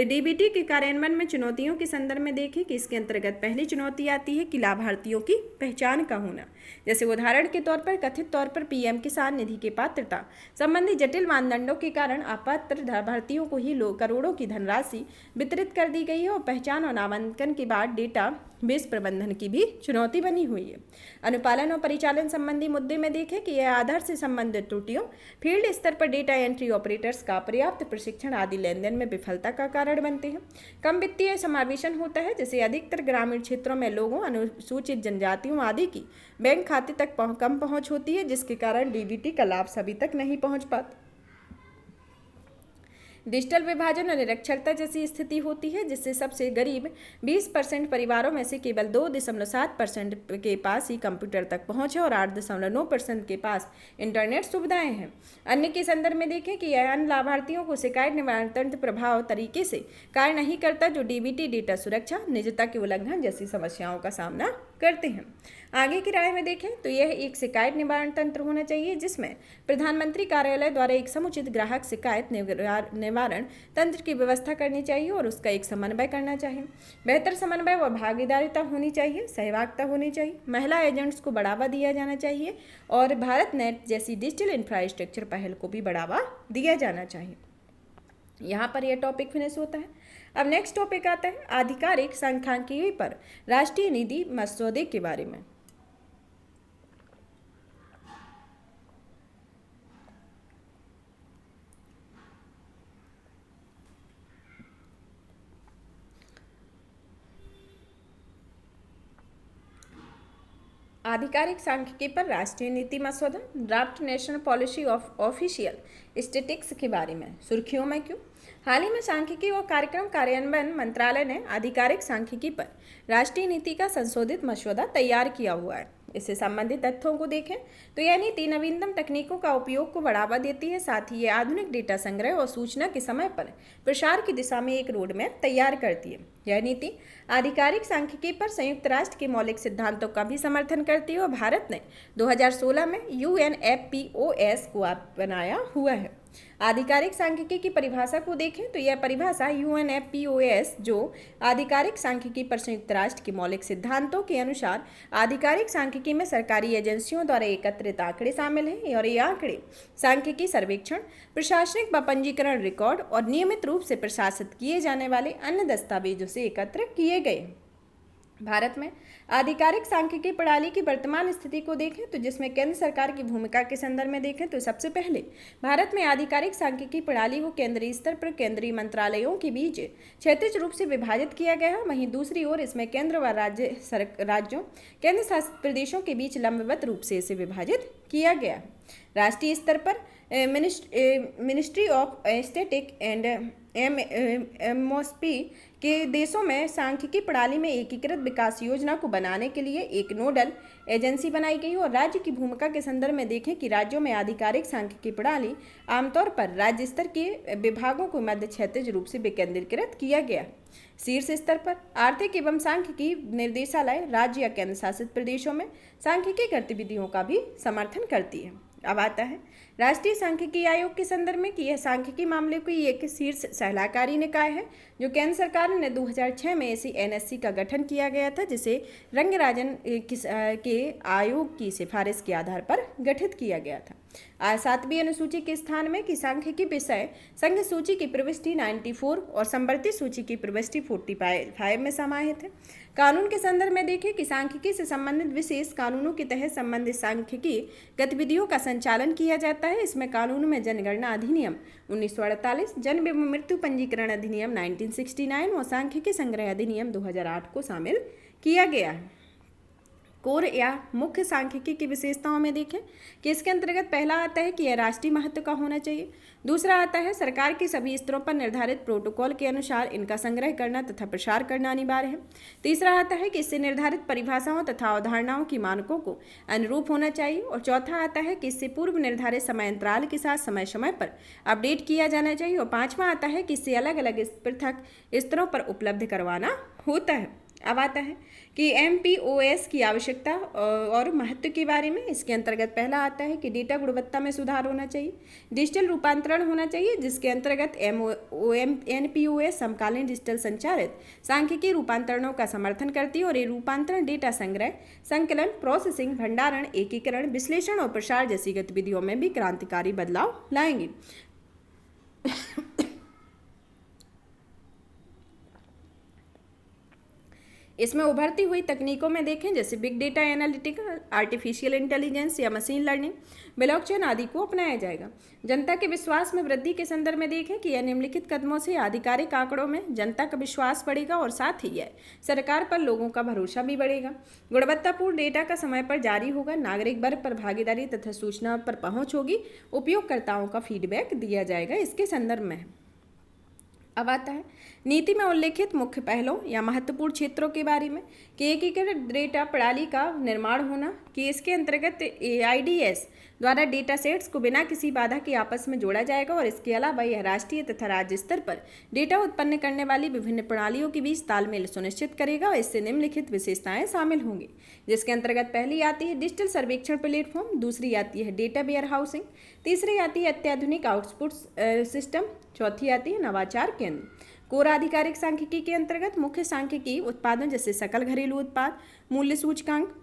डीबीटी के कार्यान्वयन में चुनौतियों के संदर्भ में देखें कि इसके अंतर्गत पहली चुनौती आती है कि लाभार्थियों की पहचान का होना। जैसे उदाहरण के तौर पर कथित तौर पर पीएम किसान निधि की पात्रता संबंधी जटिल मानदंडों के कारण अपात्र लाभार्थियों को ही करोड़ों की धनराशि वितरित कर दी गई है और पहचान और नामांकन के बाद डेटा बेस प्रबंधन की भी चुनौती बनी हुई है। अनुपालन और परिचालन संबंधी मुद्दे में देखें कि यह आधार से संबंधित त्रुटियों, फील्ड स्तर पर डेटा एंट्री ऑपरेटर्स का पर्याप्त प्रशिक्षण आदि लेन देन में विफलता का कारण बनते हैं। कम वित्तीय समावेशन होता है जैसे अधिकतर ग्रामीण क्षेत्रों में लोगों, अनुसूचित जनजातियों आदि की बैंक खाते तक कम पहुंच होती है, जिसके कारण डीबीटी का लाभ सभी तक नहीं पहुंच पाता। डिजिटल विभाजन और निरक्षरता जैसी स्थिति होती है जिससे सबसे गरीब 20% परिवारों में से केवल 2.7% के पास ही कंप्यूटर तक पहुंच है और 8.9% के पास इंटरनेट सुविधाएं हैं। अन्य के संदर्भ में देखें कि यह अन्य लाभार्थियों को शिकायत निवारण तंत्र प्रभाव तरीके से कार्य नहीं करता, जो डीबीटी डेटा सुरक्षा, निजता के उल्लंघन जैसी समस्याओं का सामना करते हैं। आगे की राय में देखें तो यह एक शिकायत निवारण तंत्र होना चाहिए जिसमें प्रधानमंत्री कार्यालय द्वारा एक समुचित ग्राहक शिकायत निवारण तंत्र की व्यवस्था करनी चाहिए और उसका एक समन्वय करना चाहिए। बेहतर समन्वय व भागीदारिता होनी चाहिए, सहभागिता होनी चाहिए, महिला एजेंट्स को बढ़ावा दिया जाना चाहिए और भारत नेट जैसी डिजिटल इंफ्रास्ट्रक्चर पहल को भी बढ़ावा दिया जाना चाहिए। यहाँ पर यह टॉपिक फिनिश होता है। अब नेक्स्ट टॉपिक आता है आधिकारिक सांख्यिकी पर राष्ट्रीय नीति मसौदे के बारे में। आधिकारिक सांख्यिकी पर राष्ट्रीय नीति मसौदा, draft national policy of official statistics के बारे में। सुर्खियों में क्यों? हाल ही में सांख्यिकी और कार्यक्रम कार्यान्वयन मंत्रालय ने आधिकारिक सांख्यिकी पर राष्ट्रीय नीति का संशोधित मसौदा तैयार किया हुआ है। इससे संबंधित तथ्यों को देखें तो यह नीति नवीनतम तकनीकों का उपयोग को बढ़ावा देती है, साथ ही ये आधुनिक डेटा संग्रह और सूचना के समय पर प्रसार की दिशा में एक रोड मैप तैयार करती है। यह नीति आधिकारिक सांख्यिकी पर संयुक्त राष्ट्र के मौलिक सिद्धांतों का भी समर्थन करती है और भारत ने 2016 में UNFPOS को बनाया हुआ है। आधिकारिक सांख्यिकी की परिभाषा को देखें तो यह परिभाषा UNFPOS, जो आधिकारिक सांख्यिकी पर संयुक्त राष्ट्र के मौलिक सिद्धांतों के अनुसार आधिकारिक सांख्यिकी में सरकारी एजेंसियों द्वारा एकत्रित आंकड़े शामिल हैं और ये आंकड़े सांख्यिकी सर्वेक्षण, प्रशासनिक व पंजीकरण रिकॉर्ड और नियमित रूप से प्रशासित किए जाने वाले अन्य दस्तावेजों से एकत्र किए गए। भारत में आधिकारिक सांख्यिकी प्रणाली की वर्तमान स्थिति को देखें तो जिसमें केंद्र सरकार की भूमिका के संदर्भ में देखें तो सबसे पहले भारत में आधिकारिक सांख्यिकी प्रणाली को केंद्रीय स्तर पर केंद्रीय मंत्रालयों के बीच क्षैतिज रूप से विभाजित किया गया है। वहीं दूसरी ओर इसमें केंद्र व राज्यों केंद्र शासित प्रदेशों के बीच लंबवत रूप से इसे विभाजित किया गया। राष्ट्रीय स्तर पर ministry of static and MOSP के देशों में सांख्यिकी प्रणाली में एकीकृत विकास योजना को बनाने के लिए एक नोडल एजेंसी बनाई गई और राज्य की भूमिका के संदर्भ में देखें कि राज्यों में आधिकारिक सांख्यिकी प्रणाली आमतौर पर राज्य स्तर के विभागों को मध्य क्षैतिज रूप से विकेंद्रीकृत किया गया। शीर्ष स्तर पर आर्थिक एवं सांख्यिकी निर्देशालय राज्य या केंद्र शासित प्रदेशों में सांख्यिकी गतिविधियों का भी समर्थन करती है। अब आता है राष्ट्रीय सांख्यिकी आयोग के संदर्भ में कि यह सांख्यिकी मामले की एक शीर्ष सलाहकारी निकाय है जो केंद्र सरकार ने 2006 में ऐसी NSC का गठन किया गया था, जिसे रंगराजन के आयोग की सिफारिश के आधार पर गठित किया गया था। 7वीं अनुसूची के स्थान में कि सांख्यिकी विषय संघ सूची की प्रविष्टि 94 और संवर्ती सूची की प्रविष्टि 45 में समाहित है। कानून के संदर्भ में देखें कि सांख्यिकी से संबंधित विशेष कानूनों के तहत संबंधित सांख्यिकी गतिविधियों का संचालन किया जाता है। इसमें कानून में जनगणना अधिनियम 1948, जन्म एवं मृत्यु पंजीकरण अधिनियम 1969 और सांख्यिकी संग्रह अधिनियम 2008 को शामिल किया गया है। कोर या मुख्य सांख्यिकी की विशेषताओं में देखें कि इसके अंतर्गत पहला आता है कि यह राष्ट्रीय महत्व का होना चाहिए। दूसरा आता है सरकार के सभी स्तरों पर निर्धारित प्रोटोकॉल के अनुसार इनका संग्रह करना तथा प्रसार करना अनिवार्य है। तीसरा आता है कि इससे निर्धारित परिभाषाओं तथा अवधारणाओं की मानकों को अनुरूप होना चाहिए। और चौथा आता है कि इससे पूर्व निर्धारित समय अंतराल के साथ समय समय पर अपडेट किया जाना चाहिए। और पांचवा आता है कि इससे अलग अलग पृथक स्तरों पर उपलब्ध करवाना होता है। अब आता है कि MPOS की आवश्यकता और महत्व के बारे में। इसके अंतर्गत पहला आता है कि डेटा गुणवत्ता में सुधार होना चाहिए, डिजिटल रूपांतरण होना चाहिए, जिसके अंतर्गत NPOS समकालीन डिजिटल संचारित सांख्यिकी रूपांतरणों का समर्थन करती है और ये रूपांतरण डेटा संग्रह, संकलन, प्रोसेसिंग, भंडारण, एकीकरण, विश्लेषण और प्रसार जैसी गतिविधियों में भी क्रांतिकारी बदलाव लाएंगे। इसमें उभरती हुई तकनीकों में देखें जैसे big data analytics, artificial intelligence या मशीन लर्निंग, ब्लॉकचेन आदि को अपनाया जाएगा। जनता के विश्वास में वृद्धि के संदर्भ में देखें कि यह निम्नलिखित कदमों से आधिकारिक आंकड़ों में जनता का विश्वास बढ़ेगा और साथ ही यह सरकार पर लोगों का भरोसा भी बढ़ेगा। गुणवत्तापूर्ण डेटा का समय पर जारी होगा, नागरिक वर्ग पर भागीदारी तथा सूचना पर पहुंच होगी, उपयोगकर्ताओं का फीडबैक दिया जाएगा। इसके संदर्भ में अब आता है नीति में उल्लेखित मुख्य पहलों या महत्वपूर्ण क्षेत्रों के बारे में कि एकीकृत डेटा प्रणाली का निर्माण होना, कि इसके अंतर्गत AIDS द्वारा डेटा सेट्स को बिना किसी बाधा के आपस में जोड़ा जाएगा और इसके अलावा यह राष्ट्रीय तथा राज्य स्तर पर डेटा उत्पन्न करने वाली विभिन्न प्रणालियों के बीच तालमेल सुनिश्चित करेगा और इससे निम्नलिखित विशेषताएं शामिल होंगी, जिसके अंतर्गत पहली आती है डिजिटल सर्वेक्षण प्लेटफॉर्म, दूसरी आती है डेटा वेयर हाउसिंग, तीसरी आती है अत्याधुनिक आउटपुट सिस्टम, चौथी आती है नवाचार केंद्र। कोर आधिकारिक सांख्यिकी के अंतर्गत मुख्य सांख्यिकी उत्पादन जैसे सकल घरेलू उत्पाद, मूल्य सूचकांक,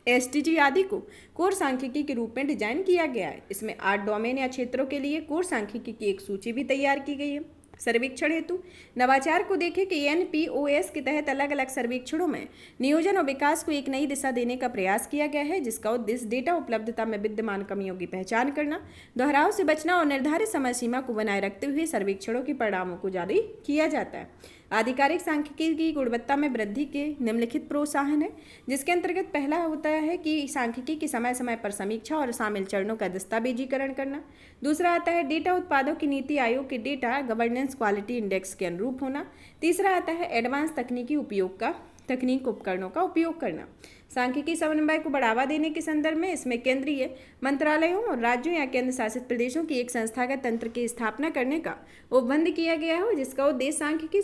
SDG आदि को कोर सांख्यिकी के रूप में डिजाइन किया गया है। इसमें 8 डोमेन या क्षेत्रों के लिए कोर सांख्यिकी की एक सूची भी तैयार की गई है। सर्वेक्षण हेतु नवाचार को देखें कि NPOS के तहत अलग अलग सर्वेक्षणों में नियोजन और विकास को एक नई दिशा देने का प्रयास किया गया है, जिसका उद्देश्य डेटा उपलब्धता में विद्यमान कमियों की पहचान करना, दोहराव से बचना और निर्धारित समय सीमा को बनाए रखते हुए सर्वेक्षणों के परिणामों को जारी किया जाता है। आधिकारिक सांख्यिकी की गुणवत्ता में वृद्धि के निम्नलिखित प्रोत्साहन है, जिसके अंतर्गत पहला होता है कि सांख्यिकी की समय समय पर समीक्षा और शामिल चरणों का दस्तावेजीकरण करना। दूसरा आता है डेटा उत्पादों की नीति आयोग के डेटा गवर्नेंस क्वालिटी इंडेक्स के अनुरूप होना। तीसरा आता है एडवांस तकनीकी उपयोग का तकनीक उपकरणों का उपयोग करना। सांख्यिकी समन्वय को बढ़ावा देने के संदर्भ में इसमें केंद्रीय मंत्रालयों और राज्यों या केंद्र शासित प्रदेशों की एक संस्थागत तंत्र की स्थापना करने का उपबंध किया गया हो, जिसका उद्देश्य सांख्यिकी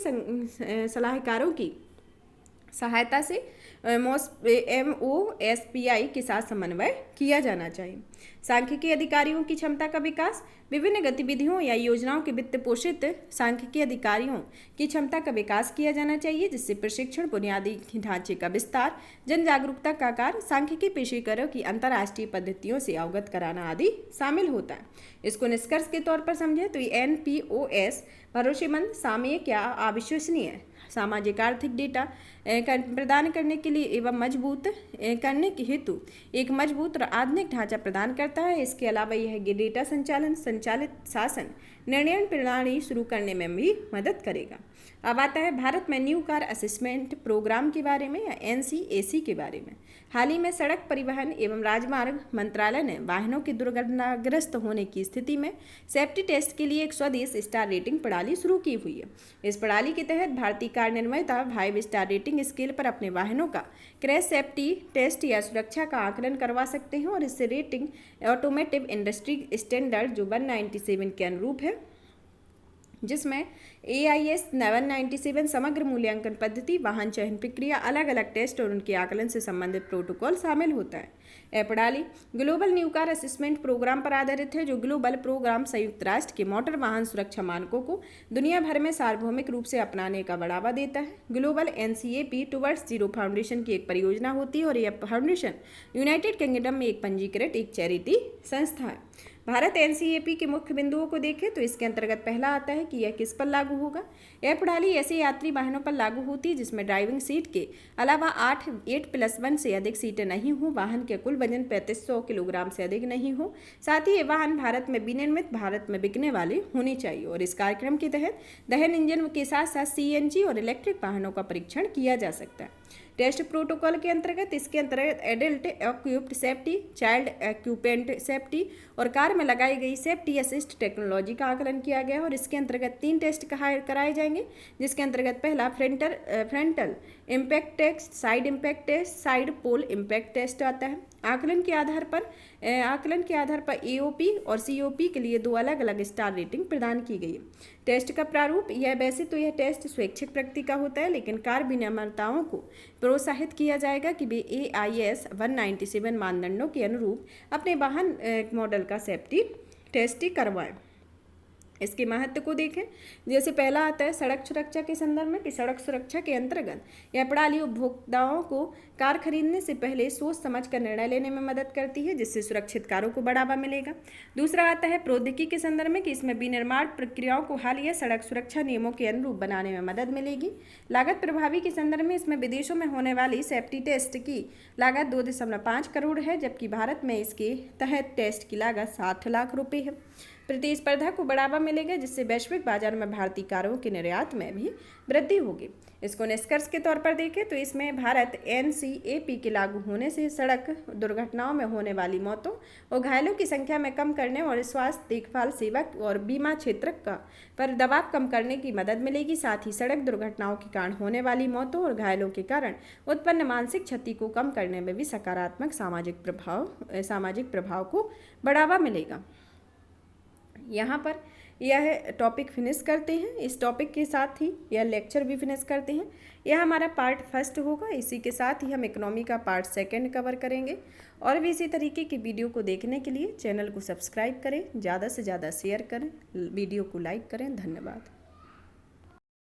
सलाहकारों की सहायता से MOSPI के साथ समन्वय किया जाना चाहिए। सांख्यिकी अधिकारियों की क्षमता का विकास, विभिन्न गतिविधियों या योजनाओं के वित्त पोषित सांख्यिकी अधिकारियों की क्षमता का विकास किया जाना चाहिए, जिससे प्रशिक्षण, बुनियादी ढांचे का विस्तार, जन जागरूकता का कार्य, सांख्यिकी पेशेवरों की अंतर्राष्ट्रीय पद्धतियों से अवगत कराना आदि शामिल होता है। इसको निष्कर्ष के तौर पर समझें तो NPOS भरोसेमंद, सामयिक या अविश्वसनीय सामाजिक आर्थिक डेटा प्रदान करने के लिए एवं मजबूत करने के हेतु एक मजबूत और आधुनिक ढांचा प्रदान करता है। इसके अलावा यह डेटा संचालित शासन निर्णय प्रणाली शुरू करने में भी मदद करेगा। अब आता है भारत में न्यू कार असेसमेंट प्रोग्राम के बारे में या NCAC के बारे में। हाल ही में सड़क परिवहन एवं राजमार्ग मंत्रालय ने वाहनों के दुर्घटनाग्रस्त होने की स्थिति में सेफ्टी टेस्ट के लिए एक स्वदेश स्टार रेटिंग प्रणाली शुरू की हुई है। इस प्रणाली के तहत भारतीय कार निर्माता 5 स्टार रेटिंग स्केल पर अपने वाहनों का क्रैश सेफ्टी टेस्ट या सुरक्षा का आकलन करवा सकते हैं और इससे रेटिंग ऑटोमोटिव इंडस्ट्री स्टैंडर्ड जो 197 के अनुरूप है, जिसमें AIS 197 समग्र मूल्यांकन पद्धति, वाहन चयन प्रक्रिया, अलग अलग टेस्ट और उनके आकलन से संबंधित प्रोटोकॉल शामिल होता है। यह प्रणाली global new car assessment programme पर आधारित है, जो ग्लोबल प्रोग्राम संयुक्त राष्ट्र के मोटर वाहन सुरक्षा मानकों को दुनिया भर में सार्वभौमिक रूप से अपनाने का बढ़ावा देता है। Global NCAP towards zero foundation की एक परियोजना होती है और यह फाउंडेशन यूनाइटेड किंगडम में एक पंजीकृत एक चैरिटी संस्था है। भारत NCAP के मुख्य बिंदुओं को देखें तो इसके अंतर्गत पहला आता है कि यह किस पर लागू होगा। यह प्रणाली ऐसे यात्री वाहनों पर लागू होती है जिसमें ड्राइविंग सीट के अलावा 8+1 से अधिक सीटें नहीं हो, वाहन के कुल वजन 3500 किलोग्राम से अधिक नहीं हो, साथ ही ये वाहन भारत में विनिर्मित, भारत में बिकने वाले होने चाहिए। और इस कार्यक्रम के तहत दहन इंजन के साथ साथ CNG और इलेक्ट्रिक वाहनों का परीक्षण किया जा सकता है। टेस्ट प्रोटोकॉल के अंतर्गत इसके अंतर्गत adult occupant safety, child occupant safety और कार में लगाई गई सेफ्टी असिस्ट टेक्नोलॉजी का आकलन किया गया और इसके अंतर्गत 3 टेस्ट कराए जाएंगे, जिसके अंतर्गत पहला frontal impact test, side impact test, side pole impact test आता है। आकलन के आधार पर AOP और COP के लिए 2 अलग अलग स्टार रेटिंग प्रदान की गई है। टेस्ट का प्रारूप वैसे तो यह टेस्ट स्वैच्छिक प्रकृति का होता है, लेकिन कार विनिर्माताओं को प्रोत्साहित किया जाएगा कि वे AIS 197 मानदंडों के अनुरूप अपने वाहन मॉडल का सेफ्टी टेस्ट करवाएं। इसके महत्व को देखें, जैसे पहला आता है सड़क सुरक्षा के संदर्भ में कि सड़क सुरक्षा के अंतर्गत यह प्रणाली उपभोक्ताओं को कार खरीदने से पहले सोच समझ कर निर्णय लेने में मदद करती है, जिससे सुरक्षित कारों को बढ़ावा मिलेगा। दूसरा आता है प्रौद्योगिकी के संदर्भ में कि इसमें विनिर्माण प्रक्रियाओं को हालिया सड़क सुरक्षा नियमों के अनुरूप बनाने में मदद मिलेगी। लागत प्रभावी के संदर्भ में इसमें विदेशों में होने वाली सेफ्टी टेस्ट की लागत 2.5 करोड़ है, जबकि भारत में इसके तहत टेस्ट की लागत 60 लाख रुपये है। प्रतिस्पर्धा को बढ़ावा मिलेगा, जिससे वैश्विक बाजार में भारतीय कारों के निर्यात में भी वृद्धि होगी। इसको निष्कर्ष के तौर पर देखें तो इसमें भारत NCAP के लागू होने से सड़क दुर्घटनाओं में होने वाली मौतों और घायलों की संख्या में कम करने और स्वास्थ्य देखभाल सेवा और बीमा क्षेत्र पर दबाव कम करने की मदद मिलेगी। साथ ही सड़क दुर्घटनाओं के कारण होने वाली मौतों और घायलों के कारण उत्पन्न मानसिक क्षति को कम करने में भी सकारात्मक सामाजिक प्रभाव को बढ़ावा मिलेगा। यहाँ पर यह टॉपिक फिनिश करते हैं। इस टॉपिक के साथ ही यह लेक्चर भी फिनिश करते हैं। यह हमारा पार्ट 1 होगा। इसी के साथ ही हम इकोनॉमी का पार्ट 2 कवर करेंगे। और भी इसी तरीके की वीडियो को देखने के लिए चैनल को सब्सक्राइब करें, ज़्यादा से ज़्यादा शेयर करें, वीडियो को लाइक करें। धन्यवाद।